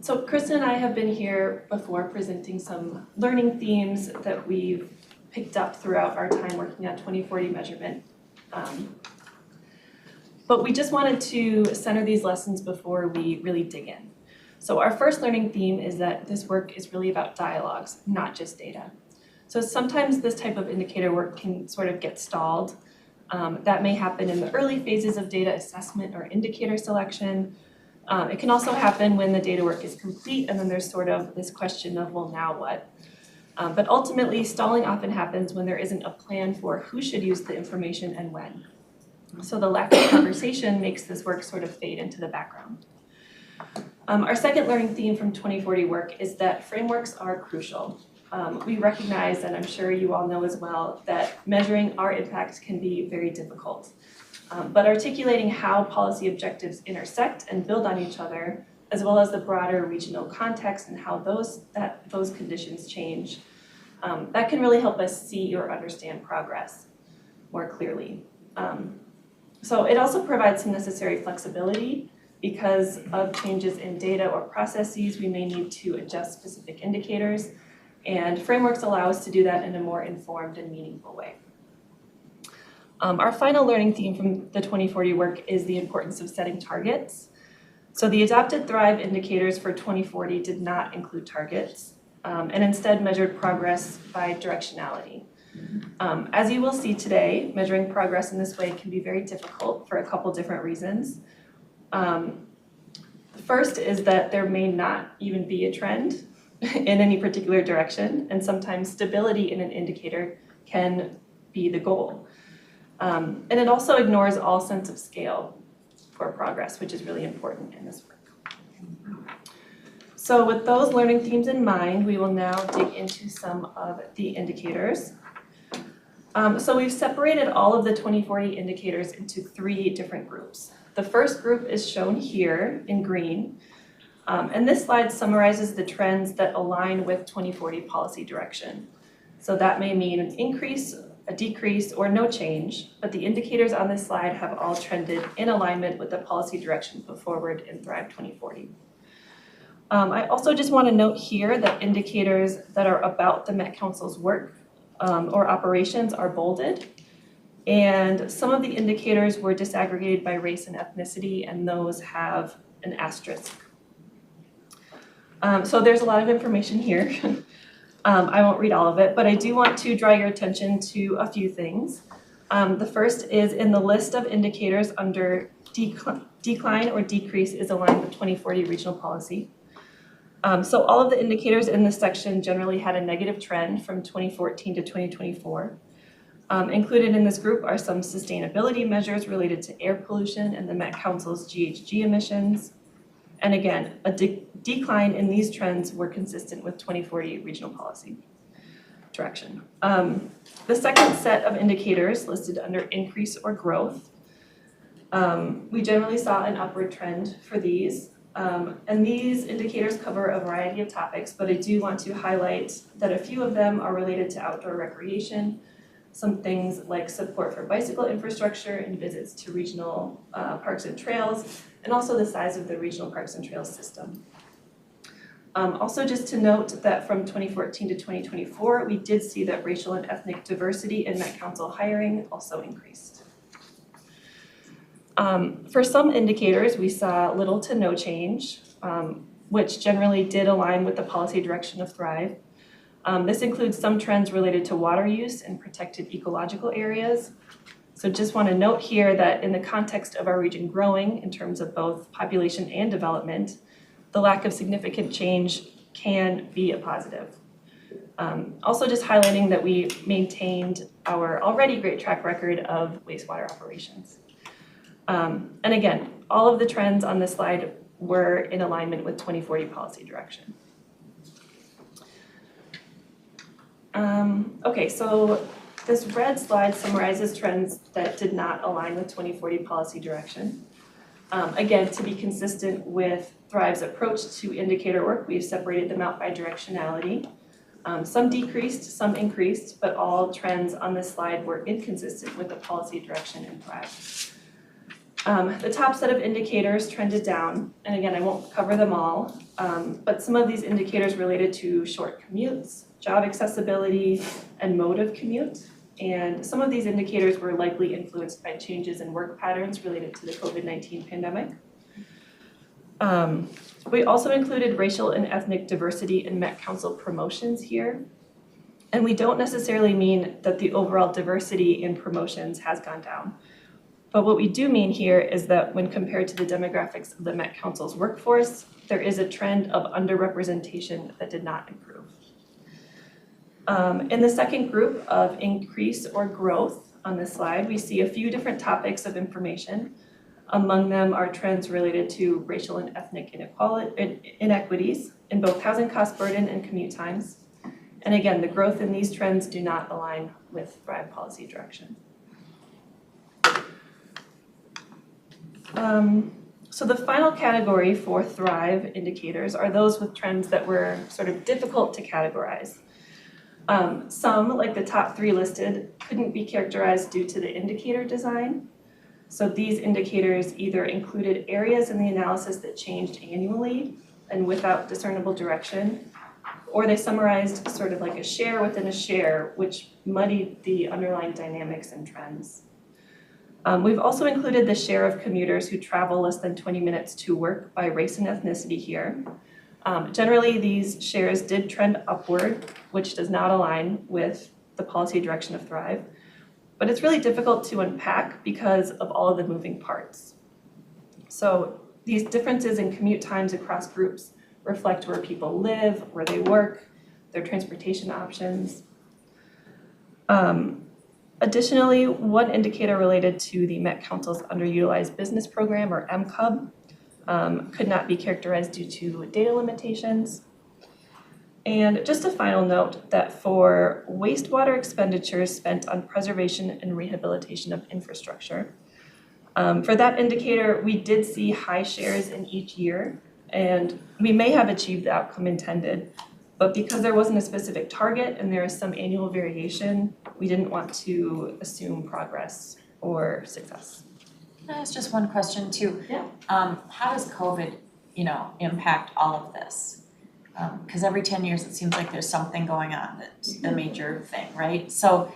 So Kristen and I have been here before presenting some learning themes that we've picked up throughout our time working on 2040 measurement. But we just wanted to center these lessons before we really dig in. So our first learning theme is that this work is really about dialogues, not just data. So sometimes this type of indicator work can sort of get stalled. That may happen in the early phases of data assessment or indicator selection. It can also happen when the data work is complete and then there's sort of this question of, well, now what? But ultimately, stalling often happens when there isn't a plan for who should use the information and when. So the lack of conversation makes this work sort of fade into the background. Our second learning theme from 2040 work is that frameworks are crucial. We recognize, and I'm sure you all know as well, that measuring our impact can be very difficult. But articulating how policy objectives intersect and build on each other, as well as the broader regional context and how those conditions change, that can really help us see or understand progress more clearly. So it also provides some necessary flexibility. Because of changes in data or processes, we may need to adjust specific indicators, and frameworks allow us to do that in a more informed and meaningful way. Our final learning theme from the 2040 work is the importance of setting targets. So the adopted Thrive indicators for 2040 did not include targets, and instead measured progress by directionality. As you will see today, measuring progress in this way can be very difficult for a couple different reasons. First is that there may not even be a trend in any particular direction, and sometimes stability in an indicator can be the goal. And it also ignores all sense of scale for progress, which is really important in this work. So with those learning themes in mind, we will now dig into some of the indicators. So we've separated all of the 2040 indicators into 3 different groups. The first group is shown here in green, and this slide summarizes the trends that align with 2040 policy direction. So that may mean an increase, a decrease, or no change, but the indicators on this slide have all trended in alignment with the policy direction put forward in Thrive 2040. I also just want to note here that indicators that are about the Met Council's work or operations are bolded. And some of the indicators were disaggregated by race and ethnicity, and those have an asterisk. So there's a lot of information here. I won't read all of it, but I do want to draw your attention to a few things. The first is in the list of indicators under decline or decrease is aligned with 2040 regional policy. So all of the indicators in this section generally had a negative trend from 2014 to 2024. Included in this group are some sustainability measures related to air pollution and the Met Council's GHG emissions. And again, a decline in these trends were consistent with 2040 regional policy direction. The second set of indicators listed under increase or growth, we generally saw an upward trend for these. And these indicators cover a variety of topics, but I do want to highlight that a few of them are related to outdoor recreation, some things like support for bicycle infrastructure and visits to regional parks and trails, and also the size of the regional parks and trails system. Also just to note that from 2014 to 2024, we did see that racial and ethnic diversity in Met Council hiring also increased. For some indicators, we saw little to no change, which generally did align with the policy direction of Thrive. This includes some trends related to water use in protected ecological areas. So just want to note here that in the context of our region growing in terms of both population and development, the lack of significant change can be a positive. Also just highlighting that we maintained our already great track record of wastewater operations. And again, all of the trends on this slide were in alignment with 2040 policy direction. Okay, so this red slide summarizes trends that did not align with 2040 policy direction. Again, to be consistent with Thrive's approach to indicator work, we've separated them out by directionality. Some decreased, some increased, but all trends on this slide were inconsistent with the policy direction in Thrive. The top set of indicators trended down, and again, I won't cover them all, but some of these indicators related to short commutes, job accessibility, and mode of commute. And some of these indicators were likely influenced by changes in work patterns related to the COVID-19 pandemic. We also included racial and ethnic diversity in Met Council promotions here. And we don't necessarily mean that the overall diversity in promotions has gone down. But what we do mean here is that when compared to the demographics of the Met Council's workforce, there is a trend of underrepresentation that did not improve. In the second group of increase or growth on this slide, we see a few different topics of information. Among them are trends related to racial and ethnic inequities in both housing cost burden and commute times. And again, the growth in these trends do not align with Thrive policy direction. So the final category for Thrive indicators are those with trends that were sort of difficult to categorize. Some, like the top 3 listed, couldn't be characterized due to the indicator design. So these indicators either included areas in the analysis that changed annually and without discernible direction, or they summarized sort of like a share within a share, which muddied the underlying dynamics and trends. We've also included the share of commuters who travel less than 20 minutes to work by race and ethnicity here. Generally, these shares did trend upward, which does not align with the policy direction of Thrive. But it's really difficult to unpack because of all of the moving parts. So these differences in commute times across groups reflect where people live, where they work, their transportation options. Additionally, one indicator related to the Met Council's Underutilized Business Program, or MCUB, could not be characterized due to data limitations. And just a final note that for wastewater expenditures spent on preservation and rehabilitation of infrastructure, for that indicator, we did see high shares in each year, and we may have achieved the outcome intended, but because there wasn't a specific target and there is some annual variation, we didn't want to assume progress or success. Can I ask just one question too? Yeah. How does COVID, impact all of this? Because every 10 years, it seems like there's something going on that's a major thing, right? So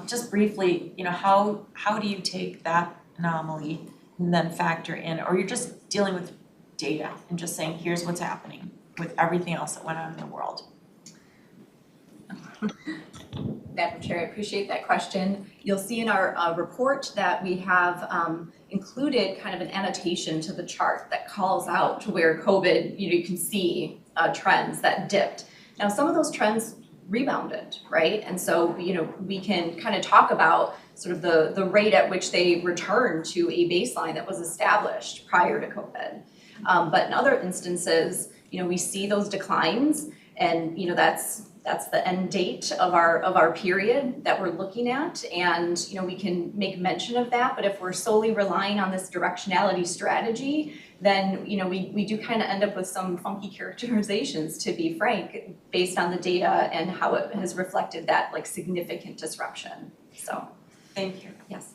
just briefly, how do you take that anomaly and then factor in, or you're just dealing with data and just saying, here's what's happening with everything else that went on in the world? Madam Chair, I appreciate that question. You'll see in our report that we have included kind of an annotation to the chart that calls out where COVID, you can see trends that dipped. Now, some of those trends rebounded, right? And so, we can kind of talk about sort of the rate at which they return to a baseline that was established prior to COVID. But in other instances, we see those declines, and that's the end date of our period that we're looking at, and we can make mention of that. But if we're solely relying on this directionality strategy, then we do kind of end up with some funky characterizations, to be frank, based on the data and how it has reflected that like significant disruption. So Thank you. yes.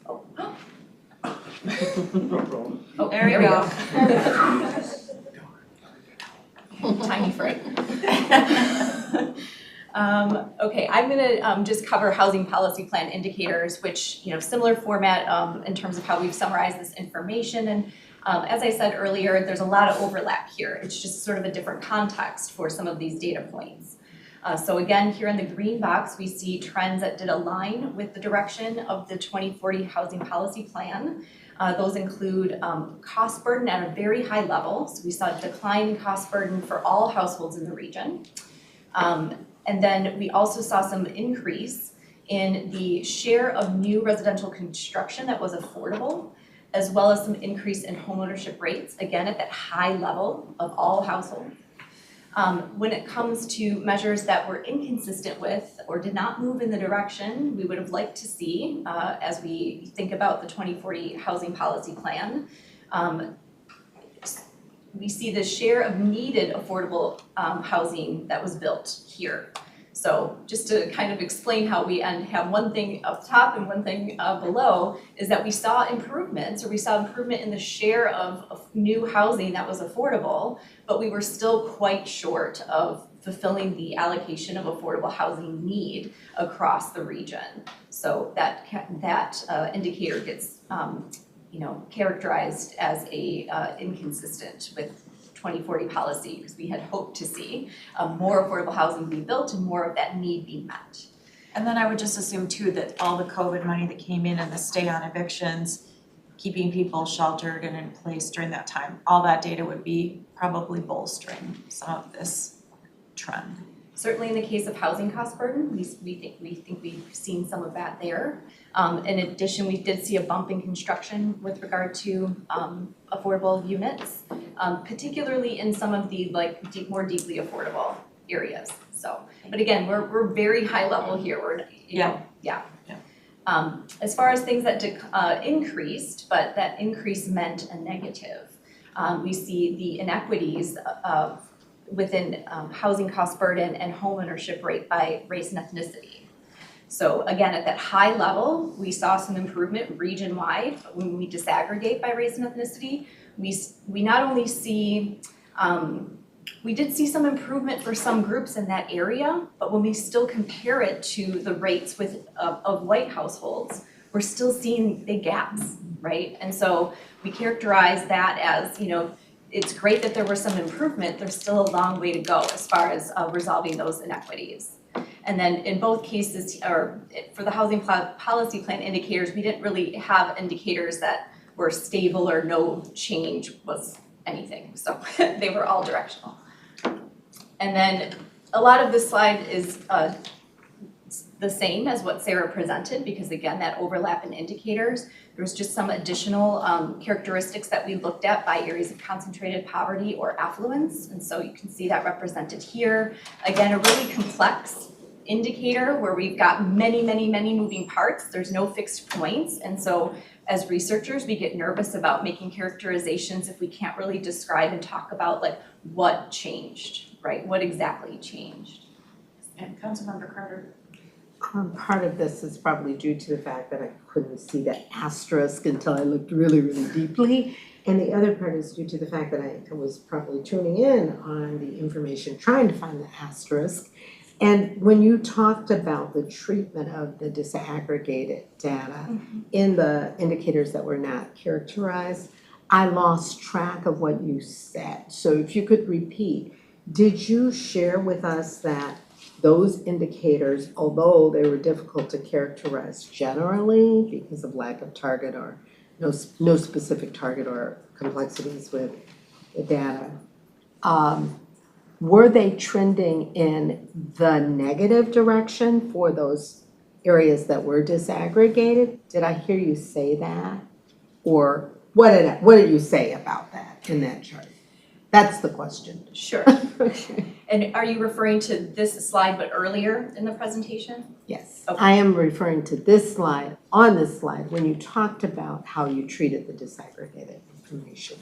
Oh, There we go. Tiny frame. Okay, I'm gonna just cover housing policy plan indicators, which, similar format in terms of how we've summarized this information. And as I said earlier, there's a lot of overlap here. It's just sort of a different context for some of these data points. So again, here in the green box, we see trends that did align with the direction of the 2040 housing policy plan. Those include cost burden at a very high level. So we saw a decline in cost burden for all households in the region. And then we also saw some increase in the share of new residential construction that was affordable, as well as some increase in homeownership rates, again at that high level of all households. When it comes to measures that were inconsistent with or did not move in the direction we would have liked to see as we think about the 2040 housing policy plan, we see the share of needed affordable housing that was built here. So just to kind of explain how we have one thing up top and one thing below, is that we saw improvements, or we saw improvement in the share of new housing that was affordable, but we were still quite short of fulfilling the allocation of affordable housing need across the region. So that indicator gets characterized as a inconsistent with 2040 policy, because we had hoped to see more affordable housing be built and more of that need be met. And then I would just assume too that all the COVID money that came in and the stay on evictions, keeping people sheltered and in place during that time, all that data would be probably bolstering some of this trend. Certainly in the case of housing cost burden, we think we've seen some of that there. In addition, we did see a bump in construction with regard to affordable units, particularly in some of the more deeply affordable areas. So, but again, we're very high level here. We're as far as things that increased, but that increase meant a negative. We see the inequities of within housing cost burden and homeownership rate by race and ethnicity. So again, at that high level, we saw some improvement region-wide when we disaggregate by race and ethnicity. We not only see, we did see some improvement for some groups in that area, but when we still compare it to the rates of white households, we're still seeing big gaps, right? And so we characterize that as, it's great that there was some improvement, there's still a long way to go as far as resolving those inequities. And then in both cases, or for the housing policy plan indicators, we didn't really have indicators that were stable or no change was anything. So they were all directional. And then a lot of this slide is the same as what Sarah presented, because again, that overlap in indicators. There's just some additional characteristics that we looked at by areas of concentrated poverty or affluence. And so you can see that represented here. Again, a really complex indicator where we've got many moving parts. There's no fixed points. And so as researchers, we get nervous about making characterizations if we can't really describe and talk about like what changed, right? What exactly changed? And Councilmember Carter. Part of this is probably due to the fact that I couldn't see the asterisk until I looked really deeply. And the other part is due to the fact that I was probably tuning in on the information, trying to find the asterisk. And when you talked about the treatment of the disaggregated data in the indicators that were not characterized, I lost track of what you said. So if you could repeat, did you share with us that those indicators, although they were difficult to characterize generally because of lack of target or no specific target or complexities with the data, were they trending in the negative direction for those areas that were disaggregated? Did I hear you say that? Or what did you say about that in that chart? That's the question. Sure. And are you referring to this slide but earlier in the presentation? Yes. Okay. I am referring to this slide, on this slide, when you talked about how you treated the disaggregated information.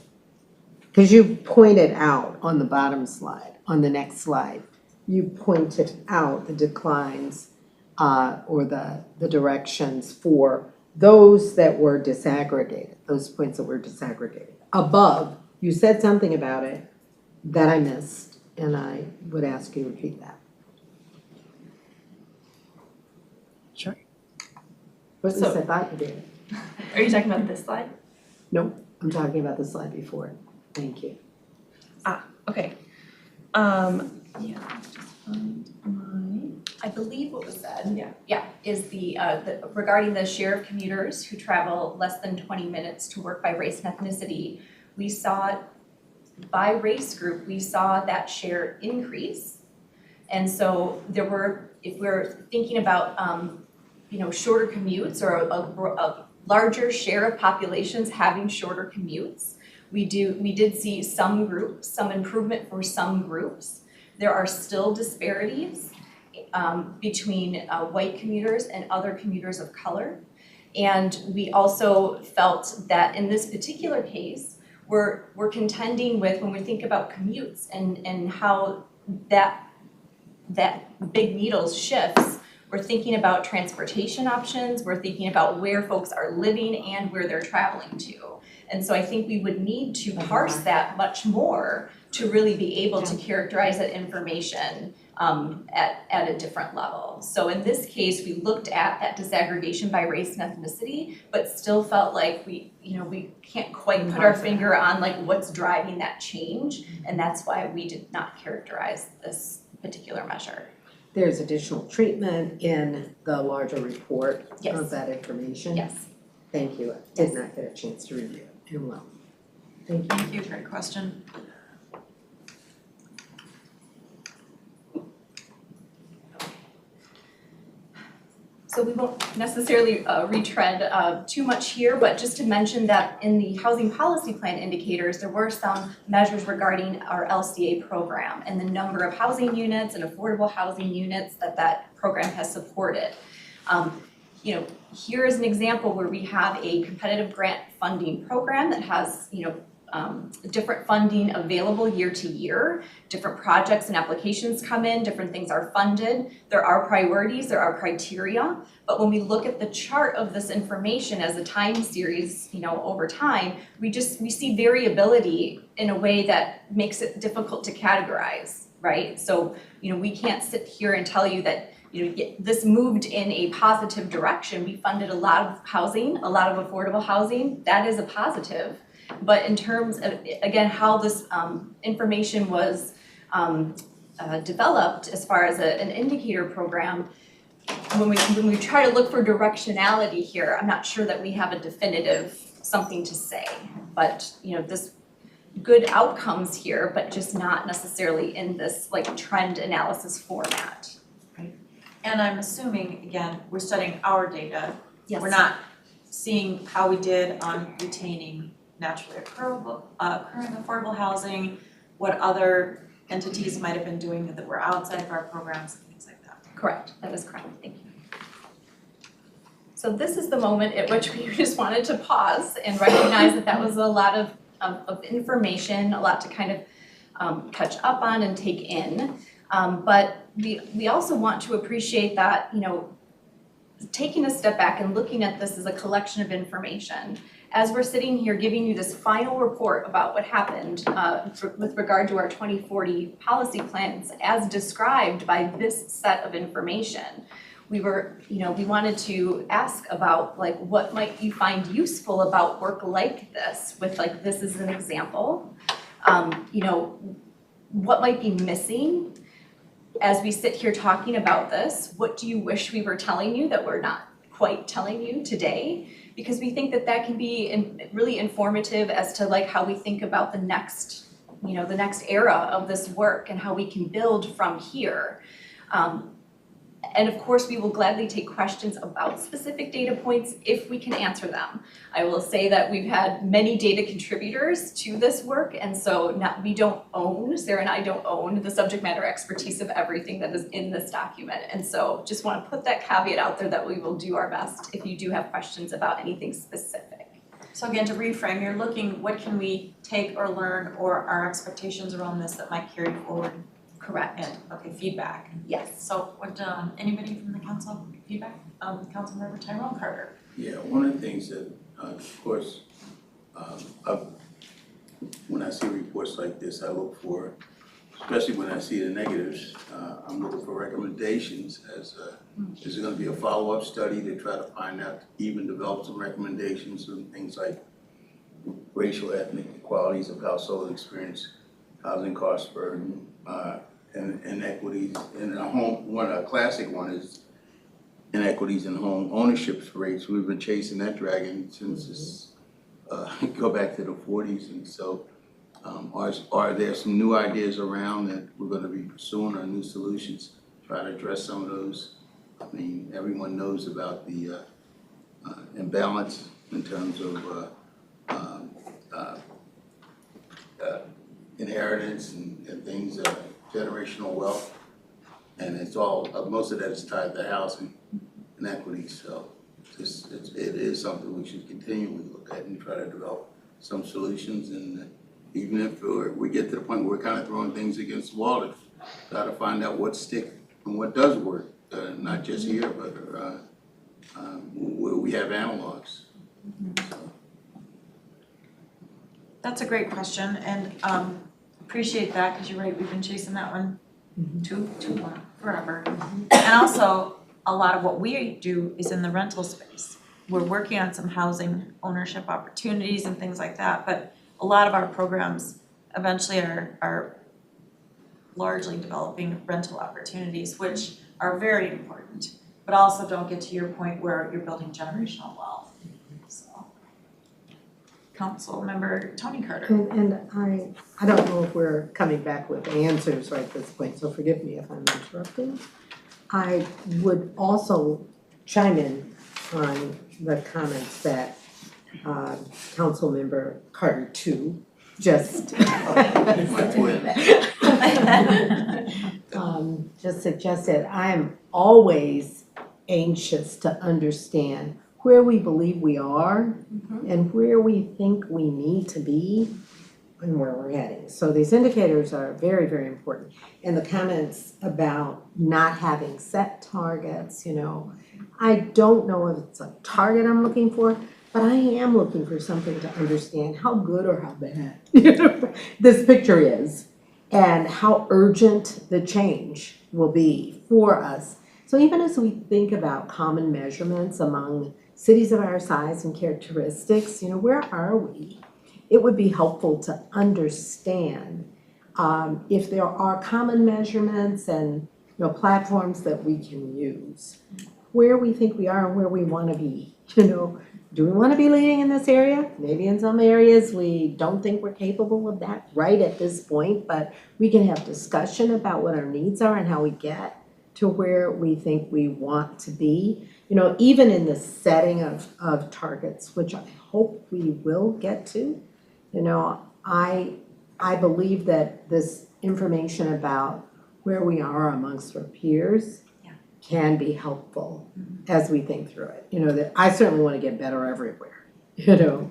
Because you pointed out on the bottom slide, on the next slide, you pointed out the declines or the directions for those that were disaggregated, those points that were disaggregated. Above, you said something about it that I missed, and I would ask you to repeat that. Sure. What was I thought you did? Are you talking about this slide? Nope, I'm talking about the slide before. Thank you. Okay. I believe what was said, is the regarding the share of commuters who travel less than 20 minutes to work by race and ethnicity. We saw by race group, we saw that share increase. And so there were, if we're thinking about, shorter commutes or a larger share of populations having shorter commutes, we did see some improvement for some groups. There are still disparities between white commuters and other commuters of color. And we also felt that in this particular case, we're contending with, when we think about commutes and how that big needle shifts, we're thinking about transportation options, we're thinking about where folks are living and where they're traveling to. And so I think we would need to parse that much more to really be able to characterize that information at a different level. So in this case, we looked at that disaggregation by race and ethnicity, but still felt like we can't quite put our finger on like what's driving that change, and that's why we did not characterize this particular measure. There's additional treatment in the larger report Yes. of that information. Yes. Thank you. I did not get a chance to review it. And well, thank you. Thank you, great question. So we won't necessarily retread too much here, but just to mention that in the housing policy plan indicators, there were some measures regarding our LCA program and the number of housing units and affordable housing units that program has supported. Here is an example where we have a competitive grant funding program that has, different funding available year to year. Different projects and applications come in, different things are funded. There are priorities, there are criteria, but when we look at the chart of this information as a time series, over time, we see variability in a way that makes it difficult to categorize, right? So, we can't sit here and tell you that this moved in a positive direction. We funded a lot of housing, a lot of affordable housing. That is a positive. But in terms of, again, how this information was developed as far as an indicator program, when we try to look for directionality here, I'm not sure that we have a definitive something to say. But, this good outcomes here, but just not necessarily in this like trend analysis format. And I'm assuming, again, we're studying our data. Yes. We're not seeing how we did on retaining naturally occurring affordable housing, what other entities might have been doing that were outside of our programs and things like that. Correct, that is correct, thank you. So this is the moment at which we just wanted to pause and recognize that was a lot of information, a lot to kind of catch up on and take in. But we also want to appreciate that, taking a step back and looking at this as a collection of information. As we're sitting here giving you this final report about what happened with regard to our 2040 policy plans as described by this set of information, we wanted to ask about like what might you find useful about work like this with like this as an example. What might be missing as we sit here talking about this? What do you wish we were telling you that we're not quite telling you today? Because we think that can be really informative as to like how we think about the next era of this work and how we can build from here. And of course, we will gladly take questions about specific data points if we can answer them. I will say that we've had many data contributors to this work, and so Sarah and I don't own the subject matter expertise of everything that is in this document. And so just want to put that caveat out there that we will do our best if you do have questions about anything specific. So again, to reframe, you're looking, what can we take or learn or our expectations around this that might carry forward? Correct. And, feedback. Yes. So what, anybody from the council, feedback? Councilmember Tyrone Carter. Yeah, one of the things that, of course, when I see reports like this, I look for, especially when I see the negatives, I'm looking for recommendations as, is there gonna be a follow-up study to try to find out, even develop some recommendations and things like racial, ethnic equalities of household experience, housing cost burden, and inequities in a home. A classic one is inequities in home ownership rates. We've been chasing that dragon since go back to the 40s, and so are there some new ideas around that we're going to be pursuing, or new solutions try to address some of those? I mean, everyone knows about the imbalance in terms of inheritance and things, generational wealth, and it's all, most of that is tied to housing inequities. So it is something we should continually look at and try to develop some solutions. And even if we get to the point where we're kind of throwing things against the wall, to try to find out what sticks and what does work, not just here, but where we have analogs. So. That's a great question, and appreciate that, because you're right, we've been chasing that one to forever. And also, a lot of what we do is in the rental space. We're working on some housing ownership opportunities and things like that, but a lot of our programs eventually are largely developing rental opportunities, which are very important, but also don't get to your point where you're building generational wealth, so. Councilmember Tony Carter. And I don't know if we're coming back with answers right at this point, so forgive me if I'm interrupting. I would also chime in on the comments that Councilmember Carter 2 just just suggested. I am always anxious to understand where we believe we are and where we think we need to be and where we're heading. So these indicators are very, very important. And the comments about not having set targets, you know, I don't know if it's a target I'm looking for, but I am looking for something to understand how good or how bad this picture is and how urgent the change will be for us. So even as we think about common measurements among cities of our size and characteristics, you know, where are we? It would be helpful to understand if there are common measurements and, you know, platforms that we can use, where we think we are and where we want to be. You know, do we want to be leading in this area? Maybe in some areas we don't think we're capable of that right at this point, but we can have discussion about what our needs are and how we get to where we think we want to be. You know, even in the setting of targets, which I hope we will get to, you know, I believe that this information about where we are amongst our peers can be helpful as we think through it. You know, that I certainly want to get better everywhere, you know.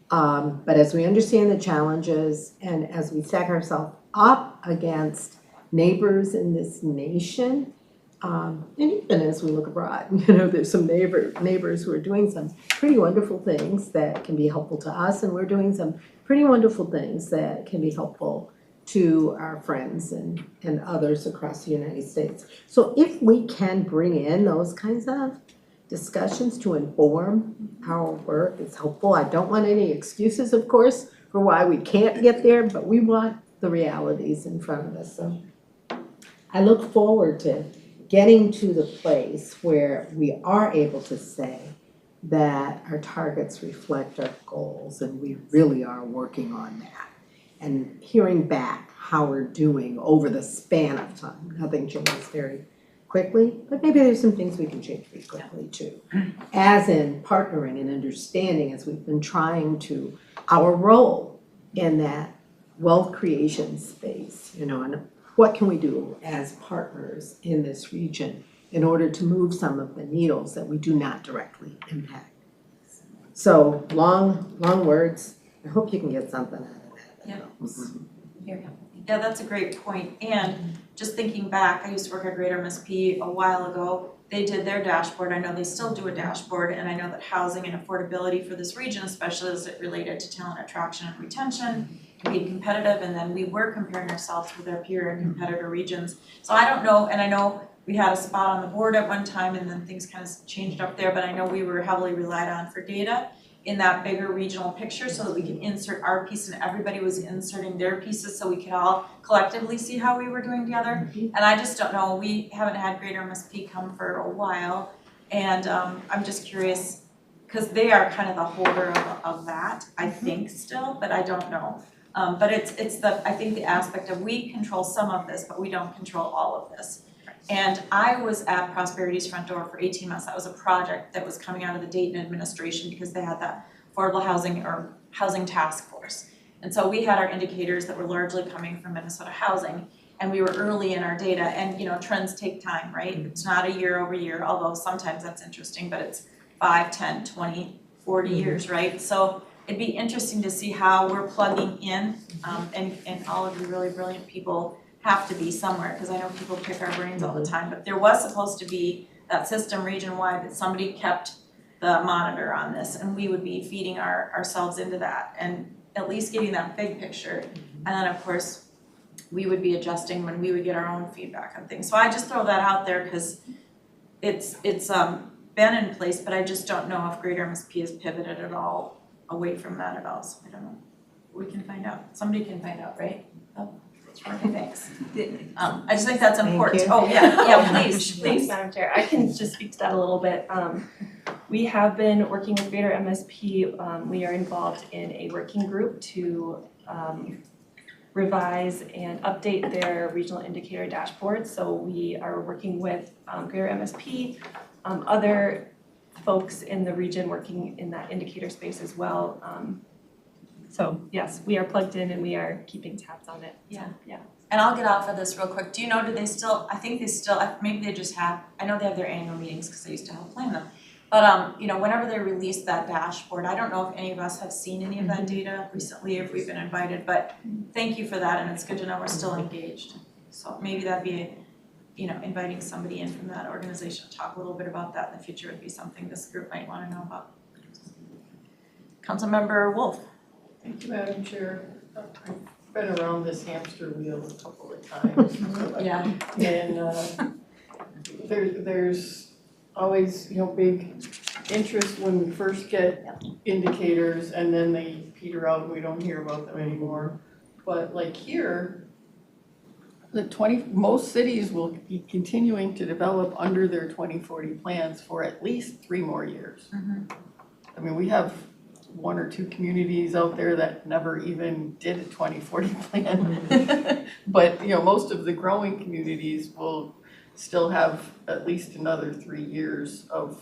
But as we understand the challenges and as we stack ourselves up against neighbors in this nation, and even as we look abroad, you know, there's some neighbors who are doing some pretty wonderful things that can be helpful to us, and we're doing some pretty wonderful things that can be helpful to our friends and others across the United States. So if we can bring in those kinds of discussions to inform our work, it's helpful. I don't want any excuses, of course, for why we can't get there, but we want the realities in front of us. So I look forward to getting to the place where we are able to say that our targets reflect our goals and we really are working on that. And hearing back how we're doing over the span of time. Nothing changes very quickly, but maybe there's some things we can change pretty quickly too. As in partnering and understanding as we've been trying to, our role in that wealth creation space, you know, and what can we do as partners in this region in order to move some of the needles that we do not directly impact. So long words, I hope you can get something out of that. Yeah. Yeah, that's a great point. And just thinking back, I used to work at Greater MSP a while ago. They did their dashboard. I know they still do a dashboard, and I know that housing and affordability for this region, especially as it related to talent attraction and retention, can be competitive. And then we were comparing ourselves with our peer and competitor regions. So I don't know, and I know we had a spot on the board at one time, and then things kind of changed up there. But I know we were heavily relied on for data in that bigger regional picture so that we could insert our piece and everybody was inserting their pieces so we could all collectively see how we were doing together. And I just don't know, we haven't had Greater MSP come for a while, and I'm just curious, because they are kind of the holder of that, I think still, but I don't know. But it's the, I think the aspect of we control some of this, but we don't control all of this. And I was at Prosperity's front door for 18 months. That was a project that was coming out of the Dayton administration because they had that affordable housing or housing task force. And so we had our indicators that were largely coming from Minnesota Housing, and we were early in our data. And you know, trends take time, right? It's not a year over year, although sometimes that's interesting, but it's 5, 10, 20, 40 years, right? So it'd be interesting to see how we're plugging in, and all of you really brilliant people have to be somewhere, because I know people pick our brains all the time, but there was supposed to be that system region-wide that somebody kept the monitor on this, and we would be feeding ourselves into that and at least getting that big picture. And then of course, we would be adjusting when we would get our own feedback on things. So I just throw that out there because it's been in place, but I just don't know if Greater MSP has pivoted at all away from that at all, so I don't know. We can find out, somebody can find out, right? Oh, okay, thanks. I just think that's important. you. Oh, yeah, please, Thanks, Madam Chair. I can just speak to that a little bit. We have been working with Greater MSP. We are involved in a working group to revise and update their regional indicator dashboard. So we are working with Greater MSP, other folks in the region working in that indicator space as well. So yes, we are plugged in and we are keeping tabs on it. So, yeah. And I'll get off of this real quick. Do you know, do they still, I think they still, maybe they just have, I know they have their annual meetings because I used to help plan them. But you know, whenever they release that dashboard, I don't know if any of us have seen any of that data recently, if we've been invited, but thank you for that, and it's good to know we're still engaged. So maybe that'd be, you know, inviting somebody in from that organization to talk a little bit about that in the future would be something this group might want to know about. Councilmember Wolf. Thank you, Madam Chair. I've been around this hamster wheel a couple of times. Yeah. And there's always, you know, big interest when we first get indicators and then they peter out and we don't hear about them anymore. But like here, most cities will be continuing to develop under their 2040 plans for at least 3 more years. I mean, we have 1 or 2 communities out there that never even did a 2040 plan. But, you know, most of the growing communities will still have at least another 3 years of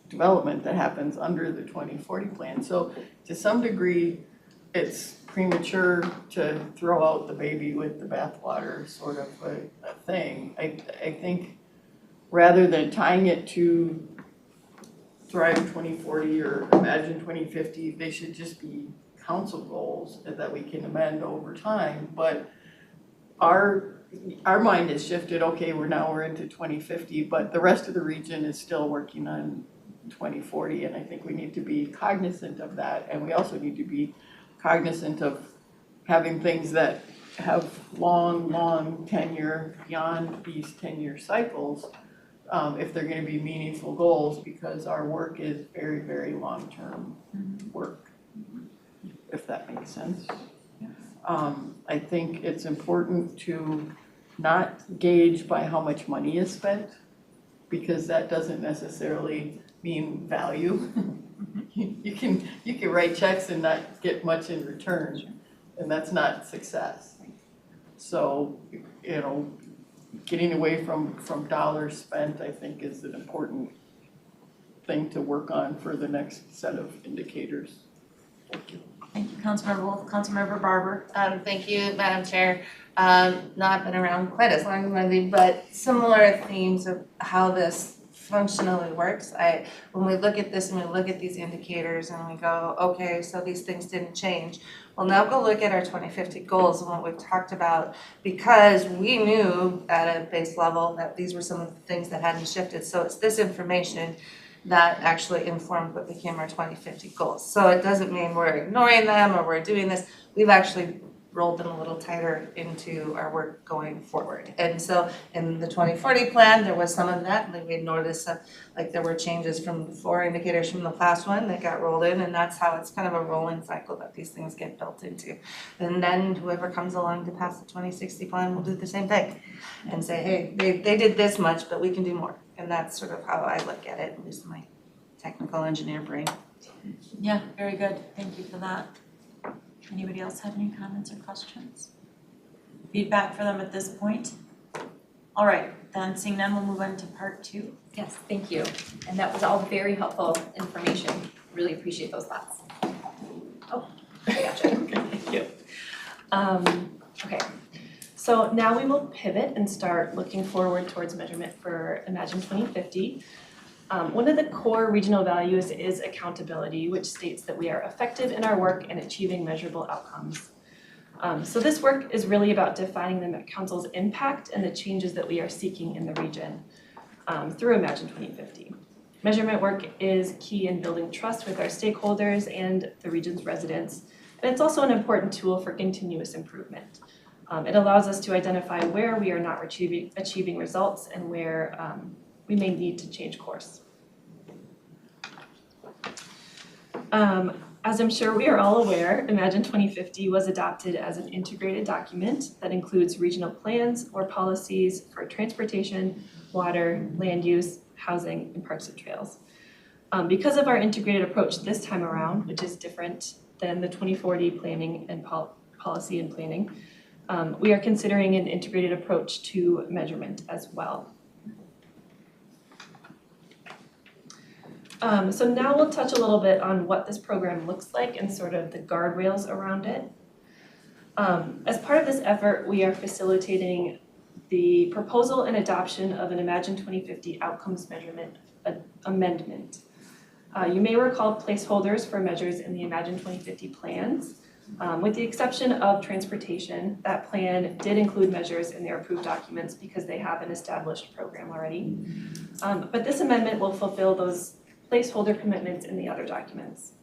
development that happens under the 2040 plan. So to some degree, it's premature to throw out the baby with the bathwater sort of a thing. I think rather than tying it to Thrive 2040 or Imagine 2050, they should just be council goals that we can amend over time. But our mind has shifted, okay, we're into 2050, but the rest of the region is still working on 2040, and I think we need to be cognizant of that, and we also need to be cognizant of having things that have long tenure beyond these 10-year cycles, if they're gonna be meaningful goals, because our work is very, very long-term work, if that makes sense. I think it's important to not gauge by how much money is spent, because that doesn't necessarily mean value. You can write checks and not get much in return, and that's not success. So, you know, getting away from dollars spent, I think, is an important thing to work on for the next set of indicators. Thank you. Thank you, Councilmember Wolf. Councilmember Barber. Thank you, Madam Chair. Not been around quite as long as Wendy, but similar themes of how this functionally works. When we look at this and we look at these indicators and we go, okay, so these things didn't change. Well, now go look at our 2050 goals and what we've talked about, because we knew at a base level that these were some of the things that hadn't shifted. So it's this information that actually informed what became our 2050 goals. So it doesn't mean we're ignoring them or we're doing this. We've actually rolled them a little tighter into our work going forward. And so in the 2040 plan, there was some of that, like we noticed like there were changes from 4 indicators from the last one that got rolled in, and that's how it's kind of a rolling cycle that these things get built into. And then whoever comes along to pass the 2060 plan will do the same thing and say, hey, they did this much, but we can do more. And that's sort of how I look at it, at least in my technical engineer brain. Yeah, very good. Thank you for that. Anybody else have any comments or questions? Feedback for them at this point? All right, then seeing none, we'll move on to part 2. Yes, thank you. And that was all very helpful information. Really appreciate those thoughts. Oh, gotcha. Thank you. Okay, so now we will pivot and start looking forward towards measurement for Imagine 2050. One of the core regional values is accountability, which states that we are effective in our work and achieving measurable outcomes. So this work is really about defining the Met Council's impact and the changes that we are seeking in the region through Imagine 2050. Measurement work is key in building trust with our stakeholders and the region's residents, and it's also an important tool for continuous improvement. It allows us to identify where we are not achieving results and where we may need to change course. As I'm sure we are all aware, Imagine 2050 was adopted as an integrated document that includes regional plans or policies for transportation, water, land use, housing, and parks and trails. Because of our integrated approach this time around, which is different than the 2040 planning and policy and planning, we are considering an integrated approach to measurement as well. So now we'll touch a little bit on what this program looks like and sort of the guardrails around it. As part of this effort, we are facilitating the proposal and adoption of an Imagine 2050 outcomes measurement amendment. You may recall placeholders for measures in the Imagine 2050 plans. With the exception of transportation, that plan did include measures in their approved documents because they have an established program already. But this amendment will fulfill those placeholder commitments in the other documents.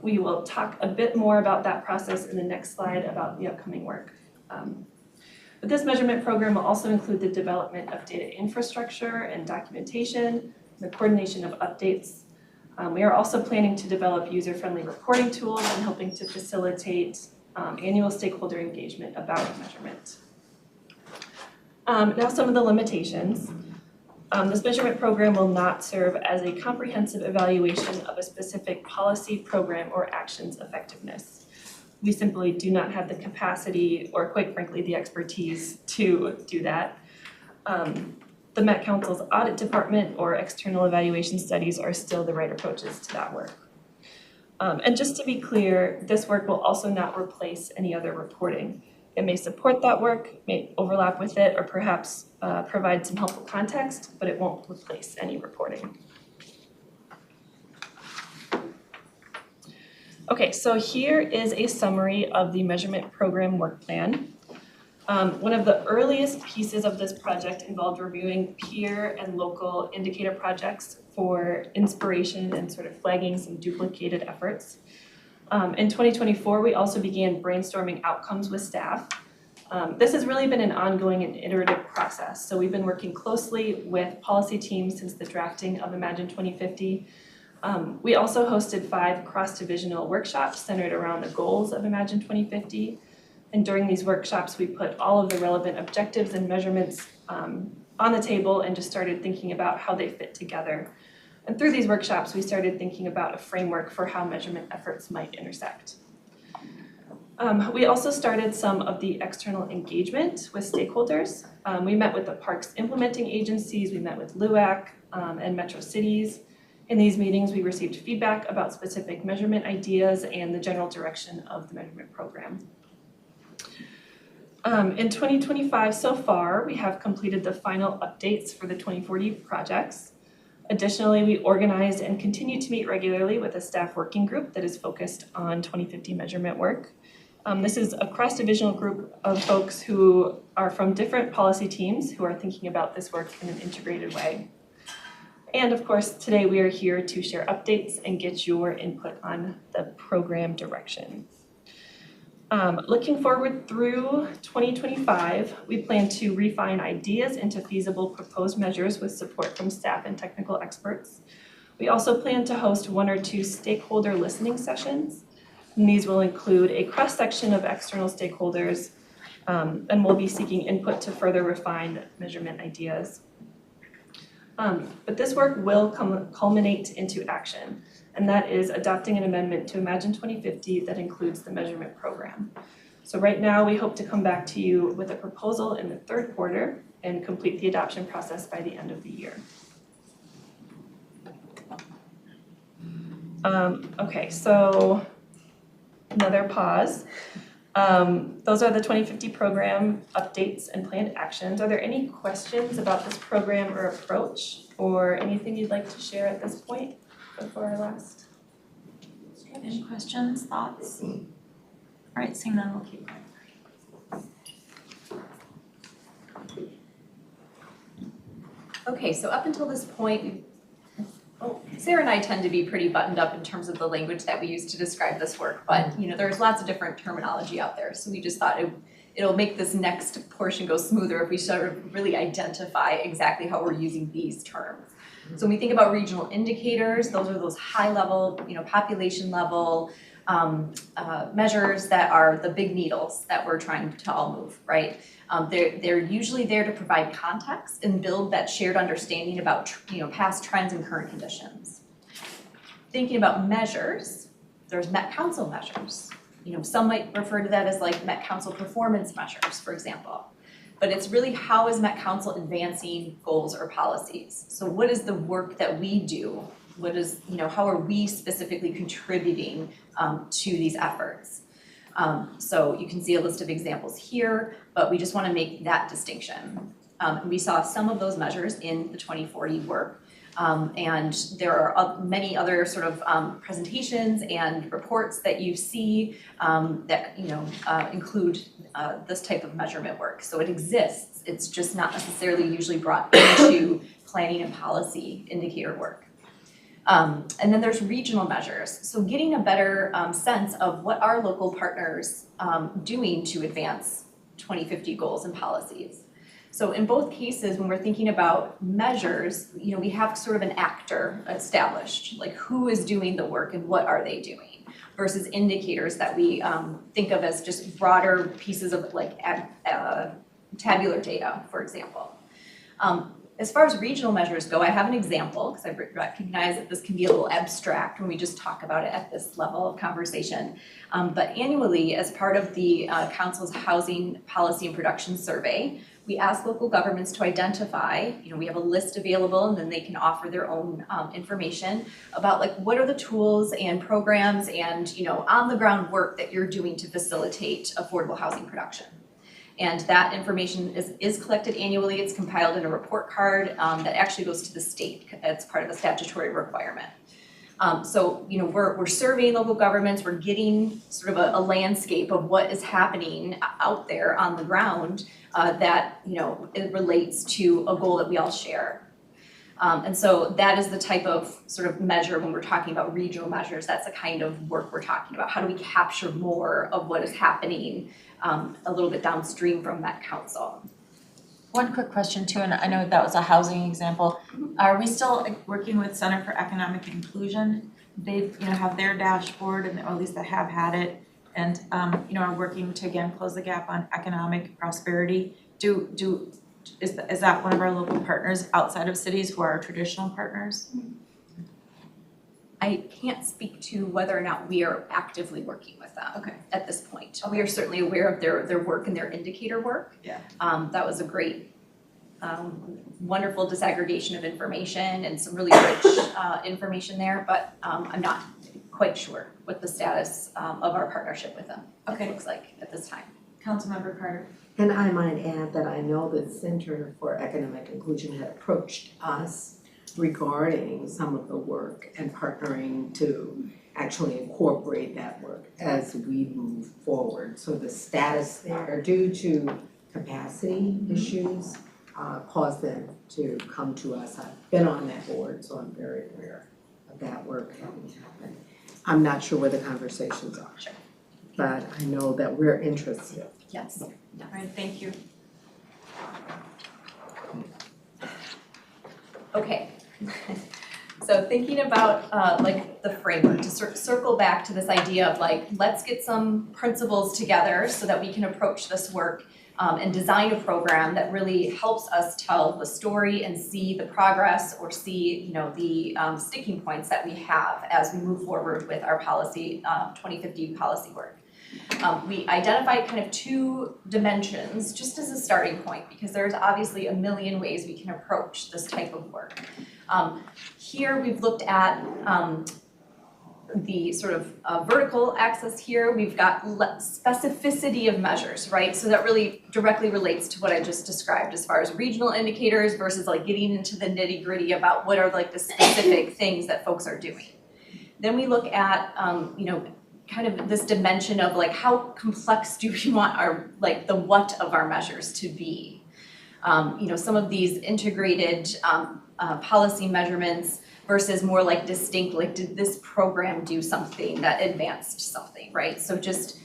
We will talk a bit more about that process in the next slide about the upcoming work. But this measurement program will also include the development of data infrastructure and documentation, the coordination of updates. We are also planning to develop user-friendly reporting tools and helping to facilitate annual stakeholder engagement about measurement. Now some of the limitations. This measurement program will not serve as a comprehensive evaluation of a specific policy, program, or action's effectiveness. We simply do not have the capacity or, quite frankly, the expertise to do that. The Met Council's audit department or external evaluation studies are still the right approaches to that work. And just to be clear, this work will also not replace any other reporting. It may support that work, may overlap with it, or perhaps provide some helpful context, but it won't replace any reporting. Okay, so here is a summary of the measurement program work plan. One of the earliest pieces of this project involved reviewing peer and local indicator projects for inspiration and sort of flagging some duplicated efforts. In 2024, we also began brainstorming outcomes with staff. This has really been an ongoing and iterative process. So we've been working closely with policy teams since the drafting of Imagine 2050. We also hosted 5 cross-divisional workshops centered around the goals of Imagine 2050. And during these workshops, we put all of the relevant objectives and measurements on the table and just started thinking about how they fit together. And through these workshops, we started thinking about a framework for how measurement efforts might intersect. We also started some of the external engagement with stakeholders. We met with the parks implementing agencies, we met with LUAC and Metro Cities. In these meetings, we received feedback about specific measurement ideas and the general direction of the measurement program. In 2025 so far, we have completed the final updates for the 2040 projects. Additionally, we organized and continue to meet regularly with a staff working group that is focused on 2050 measurement work. This is a cross-divisional group of folks who are from different policy teams who are thinking about this work in an integrated way. And of course, today we are here to share updates and get your input on the program direction. Looking forward through 2025, we plan to refine ideas into feasible proposed measures with support from staff and technical experts. We also plan to host 1 or 2 stakeholder listening sessions. And these will include a cross-section of external stakeholders, and we'll be seeking input to further refine measurement ideas. But this work will culminate into action, and that is adopting an amendment to Imagine 2050 that includes the measurement program. So right now, we hope to come back to you with a proposal in the 3rd quarter and complete the adoption process by the end of the year. Okay, so another pause. Those are the 2050 program updates and planned actions. Are there any questions about this program or approach, or anything you'd like to share at this point before our last? Any questions, thoughts? All right, seeing none, we'll keep going. Okay, so up until this point, Sarah and I tend to be pretty buttoned up in terms of the language that we use to describe this work, but there's lots of different terminology out there. So we just thought it'll make this next portion go smoother if we sort of really identify exactly how we're using these terms. So when we think about regional indicators, those are those high level, population level measures that are the big needles that we're trying to all move, right? They're usually there to provide context and build that shared understanding about past trends and current conditions. Thinking about measures, there's Met Council measures. Some might refer to that as like Met Council performance measures, for example. But it's really how is Met Council advancing goals or policies? So what is the work that we do? What is, how are we specifically contributing to these efforts? So you can see a list of examples here, but we just want to make that distinction. We saw some of those measures in the 2040 work. And there are many other sort of presentations and reports that you see that include this type of measurement work. So it exists, it's just not necessarily usually brought into planning and policy indicator work. And then there's regional measures. So getting a better sense of what are local partners doing to advance 2050 goals and policies. So in both cases, when we're thinking about measures, we have sort of an actor established, like who is doing the work and what are they doing, versus indicators that we think of as just broader pieces of like tabular data, for example. As far as regional measures go, I have an example because I recognize that this can be a little abstract when we just talk about it at this level of conversation. But annually, as part of the Council's Housing Policy and Production Survey, we ask local governments to identify, we have a list available and then they can offer their own information about like what are the tools and programs and on the ground work that you're doing to facilitate affordable housing production. And that information is collected annually. It's compiled in a report card that actually goes to the state. It's part of the statutory requirement. So we're surveying local governments. We're getting sort of a landscape of what is happening out there on the ground that it relates to a goal that we all share. And so that is the type of sort of measure when we're talking about regional measures. That's the kind of work we're talking about. How do we capture more of what is happening a little bit downstream from Met Council? One quick question too, and I know that was a housing example. Are we still working with Center for Economic Inclusion? They have their dashboard, and or at least they have had it, and are working to again close the gap on economic prosperity. Is that one of our local partners outside of cities who are our traditional partners? I can't speak to whether or not we are actively working with them at this point. We are certainly aware of their work and their indicator work. Yeah. That was a great, wonderful disaggregation of information and some really rich information there, but I'm not quite sure what the status of our partnership with them looks like at this time. Councilmember Carter. And I might add that I know the Center for Economic Inclusion had approached us regarding some of the work and partnering to actually incorporate that work as we move forward. So the status there, due to capacity issues, caused them to come to us. I've been on that board, so I'm very aware of that work having happened. I'm not sure where the conversations are, but I know that we're interested. Yes. All right, thank you. Okay. So thinking about like the framework, to circle back to this idea of like, let's get some principles together so that we can approach this work and design a program that really helps us tell the story and see the progress or see the sticking points that we have as we move forward with our policy 2050 policy work. We identified kind of two dimensions just as a starting point because there's obviously a million ways we can approach this type of work. Here we've looked at the sort of vertical axis here. We've got specificity of measures, right? So that really directly relates to what I just described as far as regional indicators versus like getting into the nitty-gritty about what are like the specific things that folks are doing. Then we look at kind of this dimension of like how complex do we want our like the what of our measures to be. Some of these integrated policy measurements versus more like distinct, like did this program do something that advanced something, right? So just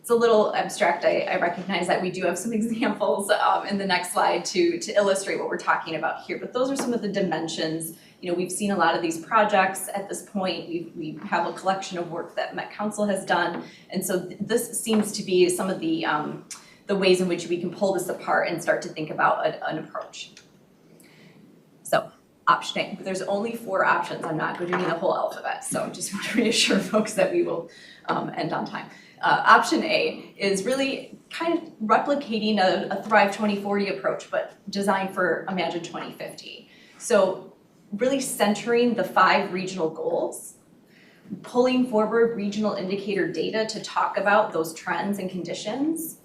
it's a little abstract, I recognize that we do have some examples in the next slide to illustrate what we're talking about here, but those are some of the dimensions. You know, we've seen a lot of these projects at this point, we have a collection of work that Met Council has done, and so this seems to be some of the ways in which we can pull this apart and start to think about an approach. So, option A, but there's only 4 options, I'm not doing the whole alphabet, so just want to reassure folks that we will end on time. Option A is really kind of replicating a Thrive 2040 approach, but designed for Imagine 2050. So really centering the 5 regional goals, pulling forward regional indicator data to talk about those trends and conditions,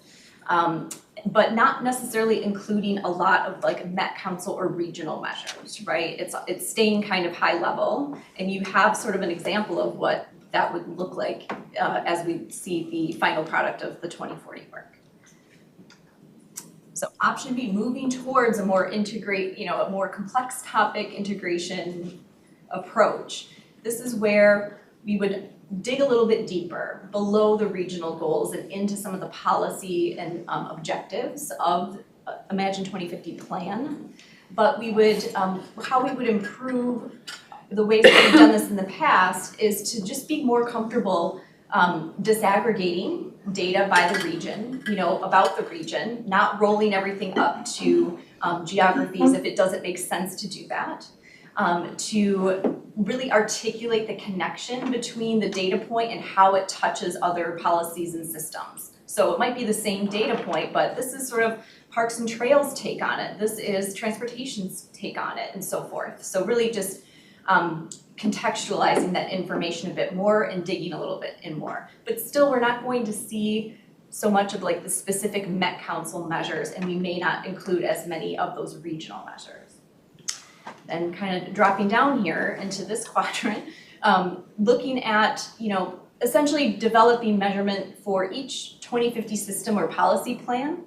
but not necessarily including a lot of like Met Council or regional measures, right? It's staying kind of high level, and you have sort of an example of what that would look like as we see the final product of the 2040 work. So option B, moving towards a more a more complex topic integration approach. This is where we would dig a little bit deeper below the regional goals and into some of the policy and objectives of Imagine 2050 plan. But we would, how we would improve the ways that we've done this in the past is to just be more comfortable disaggregating data by the region, about the region, not rolling everything up to geographies if it doesn't make sense to do that. To really articulate the connection between the data point and how it touches other policies and systems. So it might be the same data point, but this is sort of Parks and Trails take on it, this is Transportation's take on it, and so forth. So really just contextualizing that information a bit more and digging a little bit in more. But still, we're not going to see so much of like the specific Met Council measures, and we may not include as many of those regional measures. And kind of dropping down here into this quadrant, looking at, essentially developing measurement for each 2050 system or policy plan.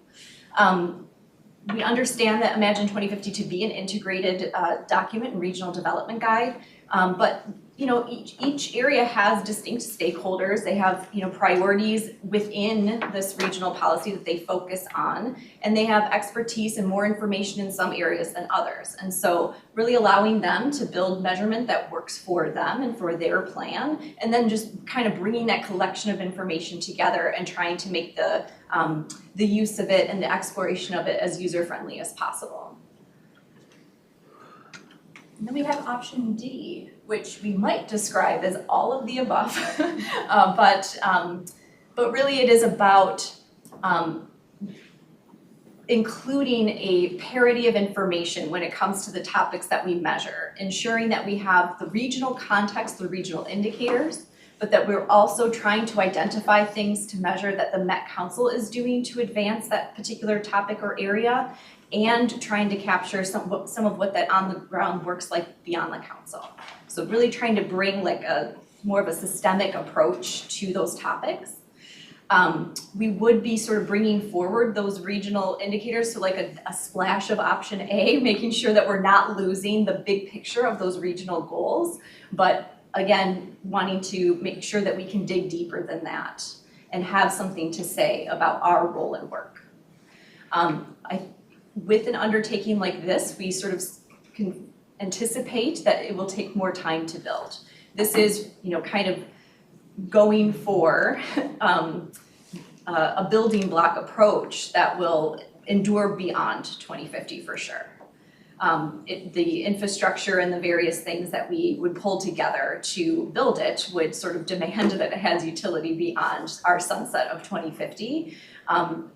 We understand that Imagine 2050 to be an integrated document and regional development guide, but each area has distinct stakeholders. They have priorities within this regional policy that they focus on, and they have expertise and more information in some areas than others. And so really allowing them to build measurement that works for them and for their plan, and then just kind of bringing that collection of information together and trying to make the use of it and the exploration of it as user-friendly as possible. And then we have option D, which we might describe as all of the above, but really it is about including a parity of information when it comes to the topics that we measure, ensuring that we have the regional context, the regional indicators, but that we're also trying to identify things to measure that the Met Council is doing to advance that particular topic or area, and trying to capture some of what that on the ground works like beyond the council. So really trying to bring like a more of a systemic approach to those topics. We would be sort of bringing forward those regional indicators, so like a splash of option A, making sure that we're not losing the big picture of those regional goals, but again, wanting to make sure that we can dig deeper than that and have something to say about our role and work. With an undertaking like this, we sort of can anticipate that it will take more time to build. This is, kind of going for a building block approach that will endure beyond 2050 for sure. The infrastructure and the various things that we would pull together to build it would sort of demand that it has utility beyond our sunset of 2050.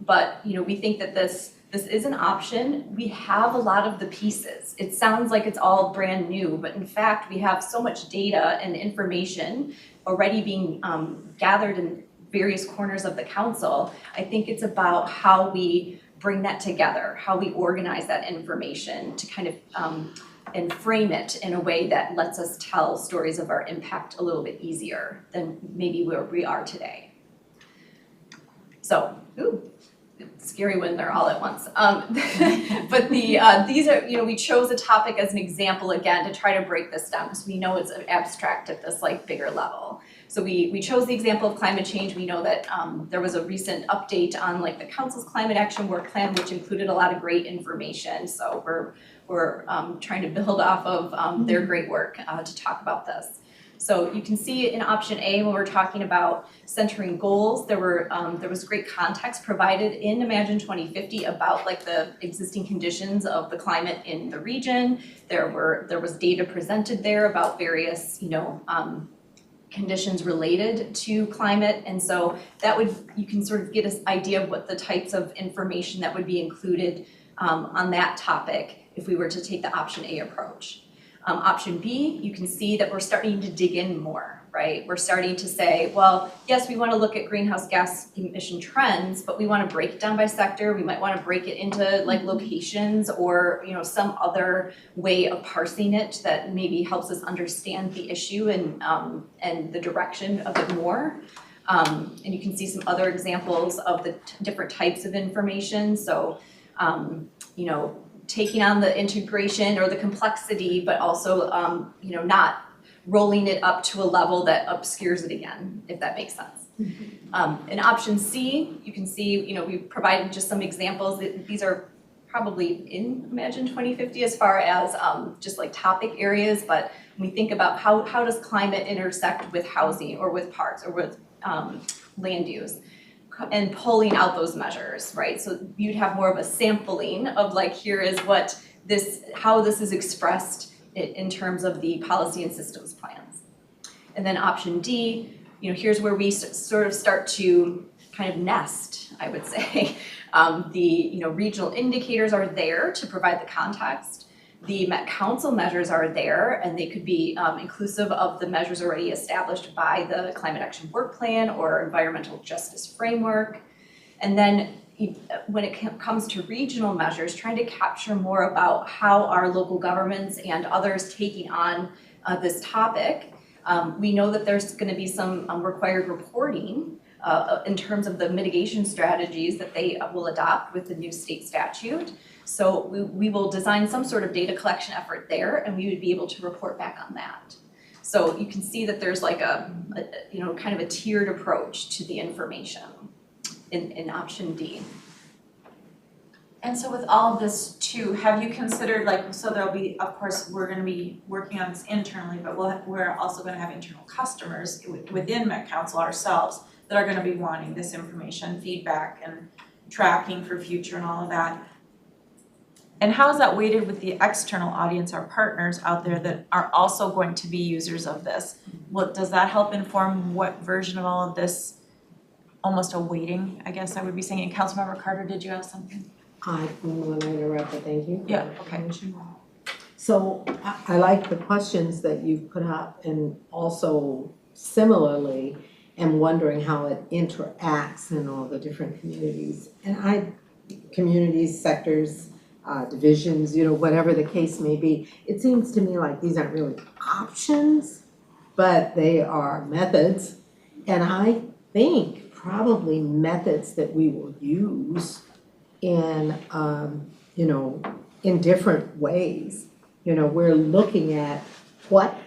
But we think that this is an option. We have a lot of the pieces. It sounds like it's all brand new, but in fact, we have so much data and information already being gathered in various corners of the council. I think it's about how we bring that together, how we organize that information to kind of and frame it in a way that lets us tell stories of our impact a little bit easier than maybe where we are today. So, it's scary when they're all at once. But these are, we chose a topic as an example again to try to break this down because we know it's abstract at this like bigger level. So we chose the example of climate change. We know that there was a recent update on like the council's climate action work plan, which included a lot of great information. So we're trying to build off of their great work to talk about this. So you can see in option A, when we're talking about centering goals, there was great context provided in Imagine 2050 about like the existing conditions of the climate in the region. There was data presented there about various, conditions related to climate, and so you can sort of get an idea of what the types of information that would be included on that topic if we were to take the option A approach. Option B, you can see that we're starting to dig in more, right? We're starting to say, well, yes, we want to look at greenhouse gas emission trends, but we want to break it down by sector. We might want to break it into like locations or, some other way of parsing it that maybe helps us understand the issue and the direction of it more. And you can see some other examples of the different types of information. So, taking on the integration or the complexity, but also, not rolling it up to a level that obscures it again, if that makes sense. In option C, you can see, we've provided just some examples. These are probably in Imagine 2050 as far as just like topic areas, but when we think about how does climate intersect with housing or with parks or with land use, and pulling out those measures, right? So you'd have more of a sampling of like, here is how this is expressed in terms of the policy and systems plans. And then option D, here's where we sort of start to kind of nest, I would say. The regional indicators are there to provide the context. The Met Council measures are there, and they could be inclusive of the measures already established by the Climate Action Work Plan or Environmental Justice Framework. And then when it comes to regional measures, trying to capture more about how our local governments and others taking on this topic. We know that there's going to be some required reporting in terms of the mitigation strategies that they will adopt with the new state statute. So we will design some sort of data collection effort there, and we would be able to report back on that. So you can see that there's like a kind of a tiered approach to the information in option D. And so with all of this too, have you considered so there'll be, of course, we're gonna be working on this internally, but we're also gonna have internal customers within Met Council ourselves that are gonna be wanting this information, feedback and tracking for future and all of that. And how is that weighted with the external audience, our partners out there that are also going to be users of this? Does that help inform what version of all of this, almost a weighting, I guess I would be saying? And Councilmember Carter, did you have something? I didn't want to interrupt, but thank you. Yeah, okay. So I like the questions that you've put up, and also similarly am wondering how it interacts in all the different communities. And communities, sectors, divisions, whatever the case may be. It seems to me like these aren't really options, but they are methods. And I think probably methods that we will use in, in different ways. We're looking at what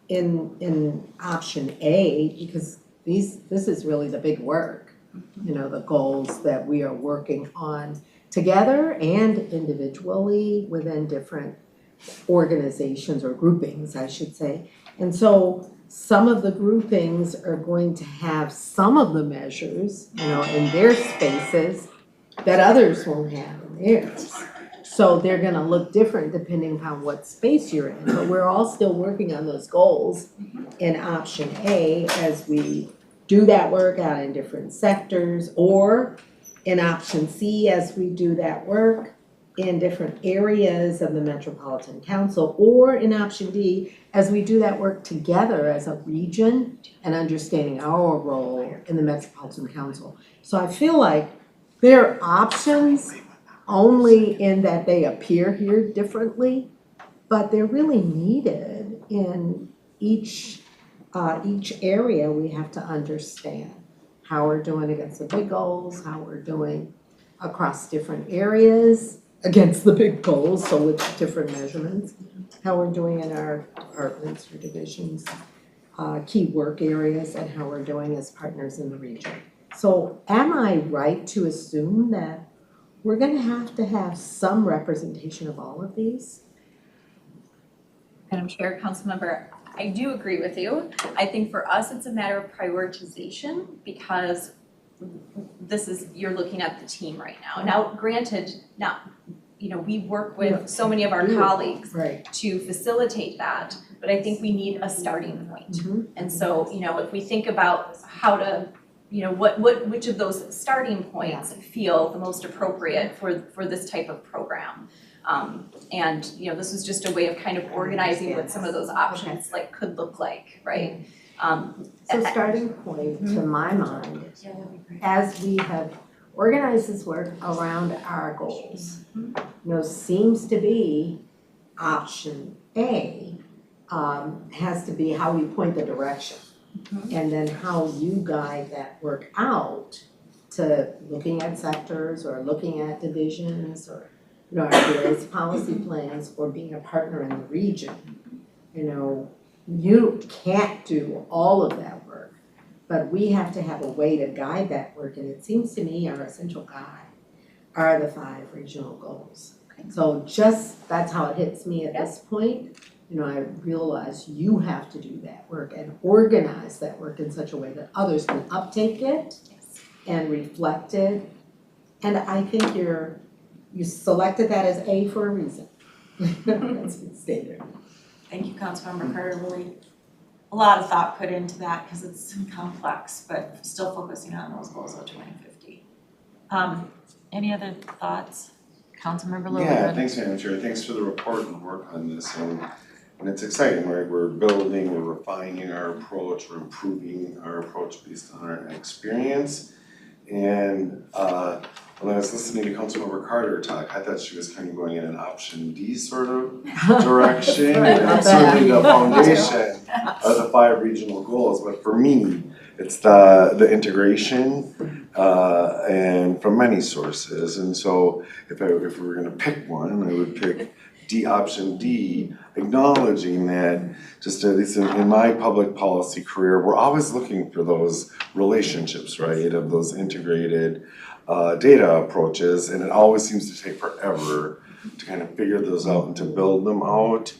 in option A, because this is really the big work, the goals that we are working on together and individually within different organizations or groupings, I should say. And so some of the groupings are going to have some of the measures, in their spaces that others won't have in theirs. So they're gonna look different depending upon what space you're in, but we're all still working on those goals in option A as we do that work out in different sectors, or in option C as we do that work in different areas of the Metropolitan Council, or in option D as we do that work together as a region and understanding our role in the Metropolitan Council. So I feel like there are options only in that they appear here differently, but they're really needed in each area. We have to understand how we're doing against the big goals, how we're doing across different areas against the big goals, so with different measurements, how we're doing in our departments or divisions, key work areas, and how we're doing as partners in the region. So am I right to assume that we're gonna have to have some representation of all of these? Madam Chair, Councilmember, I do agree with you. I think for us, it's a matter of prioritization because this is, you're looking at the team right now. Now, granted, we work with so many of our colleagues Right. to facilitate that, but I think we need a starting point. And so, if we think about how to, which of those starting points feel the most appropriate for this type of program. And this is just a way of kind of organizing what some of those options could look like, right? So starting point, to my mind, as we have organized this work around our goals, seems to be option A, has to be how we point the direction. And then how you guide that work out to looking at sectors or looking at divisions or our various policy plans or being a partner in the region. You can't do all of that work, but we have to have a way to guide that work, and it seems to me our essential guide are the 5 regional goals. So that's how it hits me at this point. I realize you have to do that work and organize that work in such a way that others can uptake it and reflect it. And I think you selected that as A for a reason. That's stay there. Thank you, Councilmember Carter, really a lot of thought put into that because it's complex, but still focusing on those goals of 2050. Any other thoughts? Councilmember Lilligren? Yeah, thanks, Madam Chair. Thanks for the report and work on this. And it's exciting, right? We're building, we're refining our approach, we're improving our approach based on our experience. And when I was listening to Councilmember Carter talk, I thought she was kind of going in an option D sort of direction. And certainly the foundation of the 5 regional goals. But for me, it's the integration and from many sources. And so if we were gonna pick one, I would pick option D, acknowledging that just at least in my public policy career, we're always looking for those relationships, right, of those integrated data approaches, and it always seems to take forever to kind of figure those out and to build them out.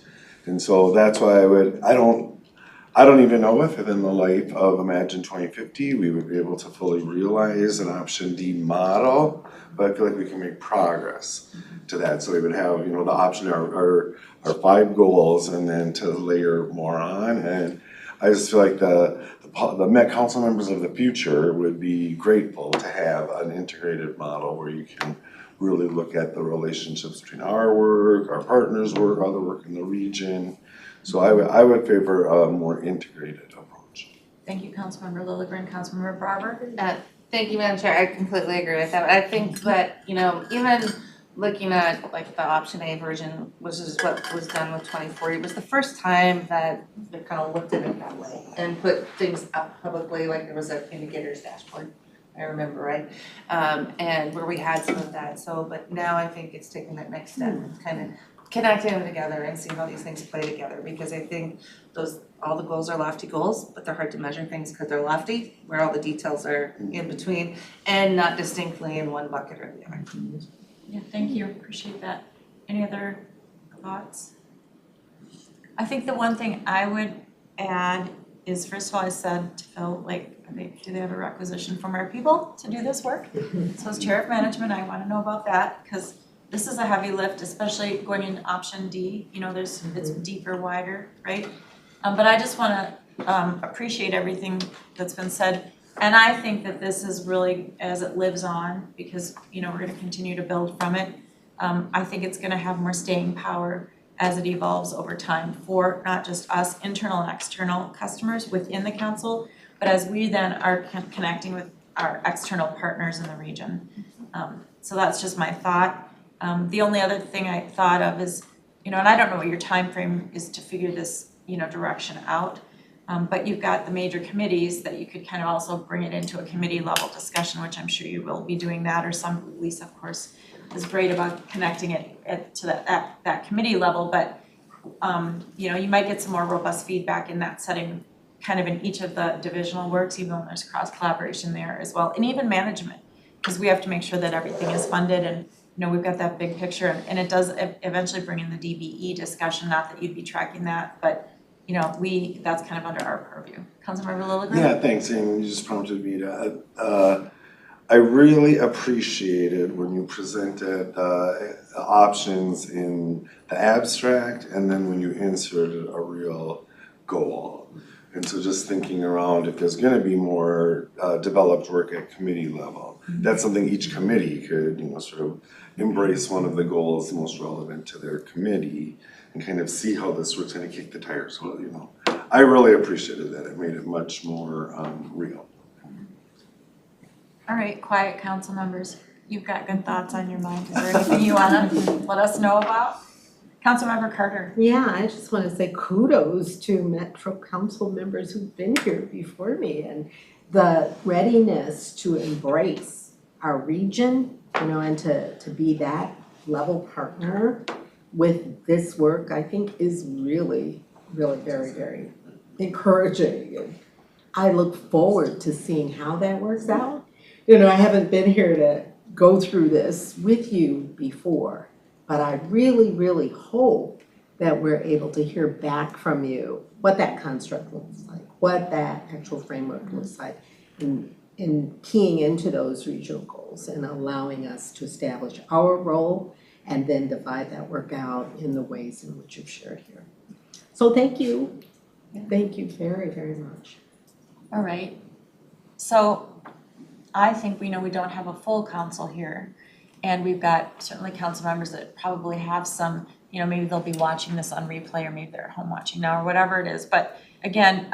And so that's why I don't even know if within the life of Imagine 2050 we would be able to fully realize an option D model, but I feel like we can make progress to that. So we would have, the option, our 5 goals, and then to layer more on. And I just feel like the Met Council members of the future would be grateful to have an integrated model where you can really look at the relationships between our work, our partners' work, other work in the region. So I would favor a more integrated approach. Thank you, Councilmember Lilligren. Councilmember Barber? Thank you, Madam Chair, I completely agree with that. I think that, even looking at the option A version, which is what was done with 2040, was the first time that they kind of looked at it that way and put things up publicly, like there was an indicators dashboard, I remember, right? And where we had some of that, but now I think it's taking that next step and kind of connecting them together and seeing how these things play together, because I think all the goals are lofty goals, but they're hard to measure things because they're lofty, where all the details are in between and not distinctly in one bucket or the other. Yeah, thank you, appreciate that. Any other thoughts? I think the one thing I would add is, first of all, I said to Phil, do they have a requisition from our people to do this work? So as chair of management, I wanna know about that, because this is a heavy lift, especially going in option D, it's deeper, wider, right? But I just wanna appreciate everything that's been said. And I think that this is really, as it lives on, because, we're gonna continue to build from it, I think it's gonna have more staying power as it evolves over time for not just us, internal and external customers within the council, but as we then are connecting with our external partners in the region. So that's just my thought. The only other thing I thought of is, and I don't know what your time frame is to figure this, direction out. But you've got the major committees that you could kind of also bring it into a committee level discussion, which I'm sure you will be doing that, or some, Lisa, of course, is great about connecting it to that committee level, but you might get some more robust feedback in that setting, kind of in each of the divisional works, even when there's cross collaboration there as well, and even management, because we have to make sure that everything is funded, and we've got that big picture, and it does eventually bring in the DBE discussion, not that you'd be tracking that, but that's kind of under our purview. Councilmember Lilligren? Yeah, thanks, and you just prompted me to, I really appreciated when you presented the options in the abstract and then when you inserted a real goal. And so just thinking around if there's gonna be more developed work at committee level, that's something each committee could, sort of embrace one of the goals most relevant to their committee and kind of see how this works, kind of kick the tires. Well, I really appreciated that. It made it much more real. All right, quiet council members, you've got good thoughts on your mind. Is there anything you wanna let us know about? Councilmember Carter. Yeah, I just want to say kudos to Metro Council members who've been here before me and the readiness to embrace our region, and to be that level partner with this work, I think is really, really very, very encouraging. And I look forward to seeing how that works out. I haven't been here to go through this with you before, but I really, really hope that we're able to hear back from you what that construct looks like, what that actual framework looks like, in keying into those regional goals and allowing us to establish our role and then divide that work out in the ways in which you've shared here. So thank you. Thank you very, very much. All right. So I think we know we don't have a full council here. And we've got certainly council members that probably have some, maybe they'll be watching this on replay or maybe they're at home watching now or whatever it is. But again,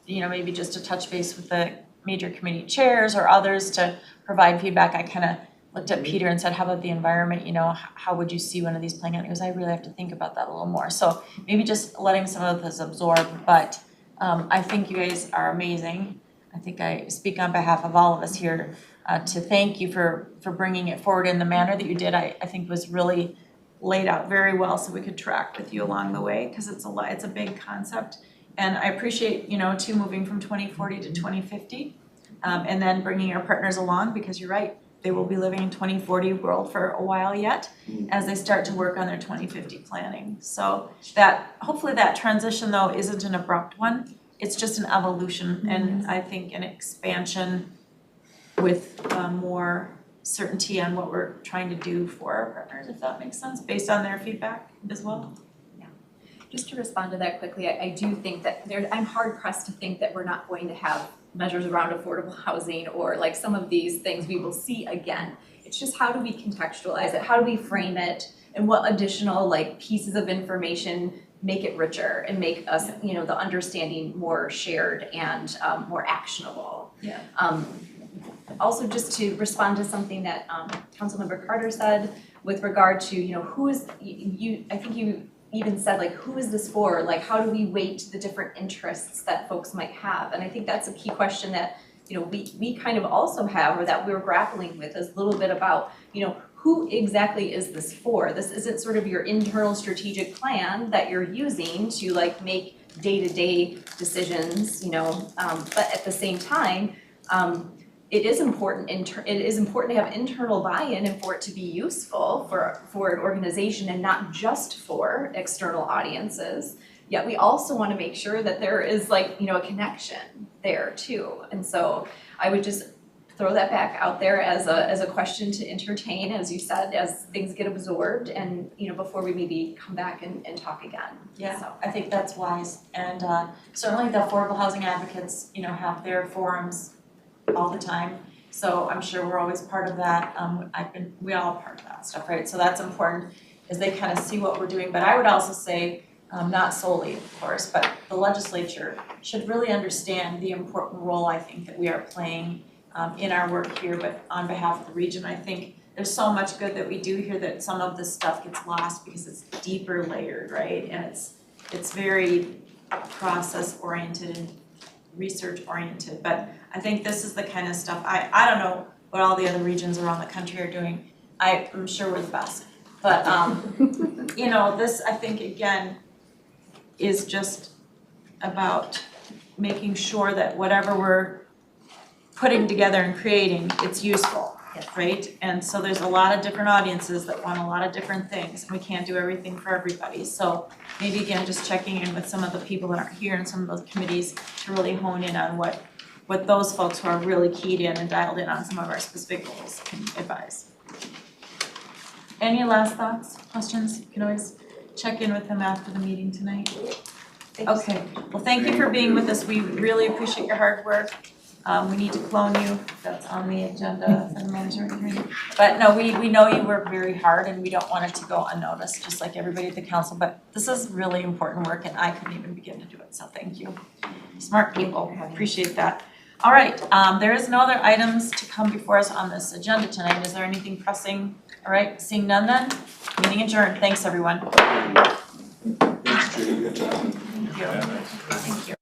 maybe just to touch base with the major committee chairs or others to provide feedback. I kind of looked at Peter and said, how about the environment? How would you see one of these playing out? He goes, I really have to think about that a little more. So maybe just letting some of this absorb. But I think you guys are amazing. I think I speak on behalf of all of us here to thank you for bringing it forward in the manner that you did. I think was really laid out very well so we could track with you along the way, because it's a big concept. And I appreciate, too, moving from 2040 to 2050 and then bringing our partners along, because you're right, they will be living in 2040 world for a while yet as they start to work on their 2050 planning. So hopefully that transition though isn't an abrupt one. It's just an evolution and I think an expansion with more certainty on what we're trying to do for our partners, if that makes sense, based on their feedback as well. Yeah. Just to respond to that quickly, I do think that I'm hard pressed to think that we're not going to have measures around affordable housing or like some of these things we will see again. It's just how do we contextualize it? How do we frame it? And what additional pieces of information make it richer and make us, the understanding more shared and more actionable. Yeah. Also, just to respond to something that Councilmember Carter said with regard to, who is I think you even said who is this for? How do we weight the different interests that folks might have? And I think that's a key question that we kind of also have, or that we're grappling with, is a little bit about who exactly is this for? This isn't sort of your internal strategic plan that you're using to make day-to-day decisions, but at the same time, it is important to have internal buy-in and for it to be useful for an organization and not just for external audiences. Yet we also want to make sure that there is a connection there too. And so I would just throw that back out there as a question to entertain, as you said, as things get absorbed and before we maybe come back and talk again. Yeah, So. I think that's wise. And certainly the affordable housing advocates, have their forums all the time. So I'm sure we're always part of that. We all are part of that stuff, right? So that's important as they kind of see what we're doing. But I would also say, not solely, of course, but the legislature should really understand the important role I think that we are playing in our work here, but on behalf of the region. I think there's so much good that we do here that some of this stuff gets lost because it's deeper layered, right? And it's very process oriented and research oriented, but I think this is the kind of stuff, I don't know what all the other regions around the country are doing. I'm sure we're the best, but you know, this I think again is just about making sure that whatever we're putting together and creating, it's useful, right? And so there's a lot of different audiences that want a lot of different things, and we can't do everything for everybody. So maybe again, just checking in with some of the people that aren't here and some of those committees to really hone in on what those folks who are really keyed in and dialed in on some of our specific goals can advise. Any last thoughts, questions? You can always check in with them after the meeting tonight. Okay, well, thank you for being with us. We really appreciate your hard work. We need to clone you, that's on the agenda for the management hearing. But no, we know you work very hard and we don't want it to go unnoticed, just like everybody at the council, but this is really important work and I couldn't even begin to do it, so thank you. Smart people, appreciate that. All right, there is no other items to come before us on this agenda tonight. Is there anything pressing? All right, seeing none then, meeting adjourned. Thanks, everyone. Thanks, Judy, good job. Thank you. Thank you.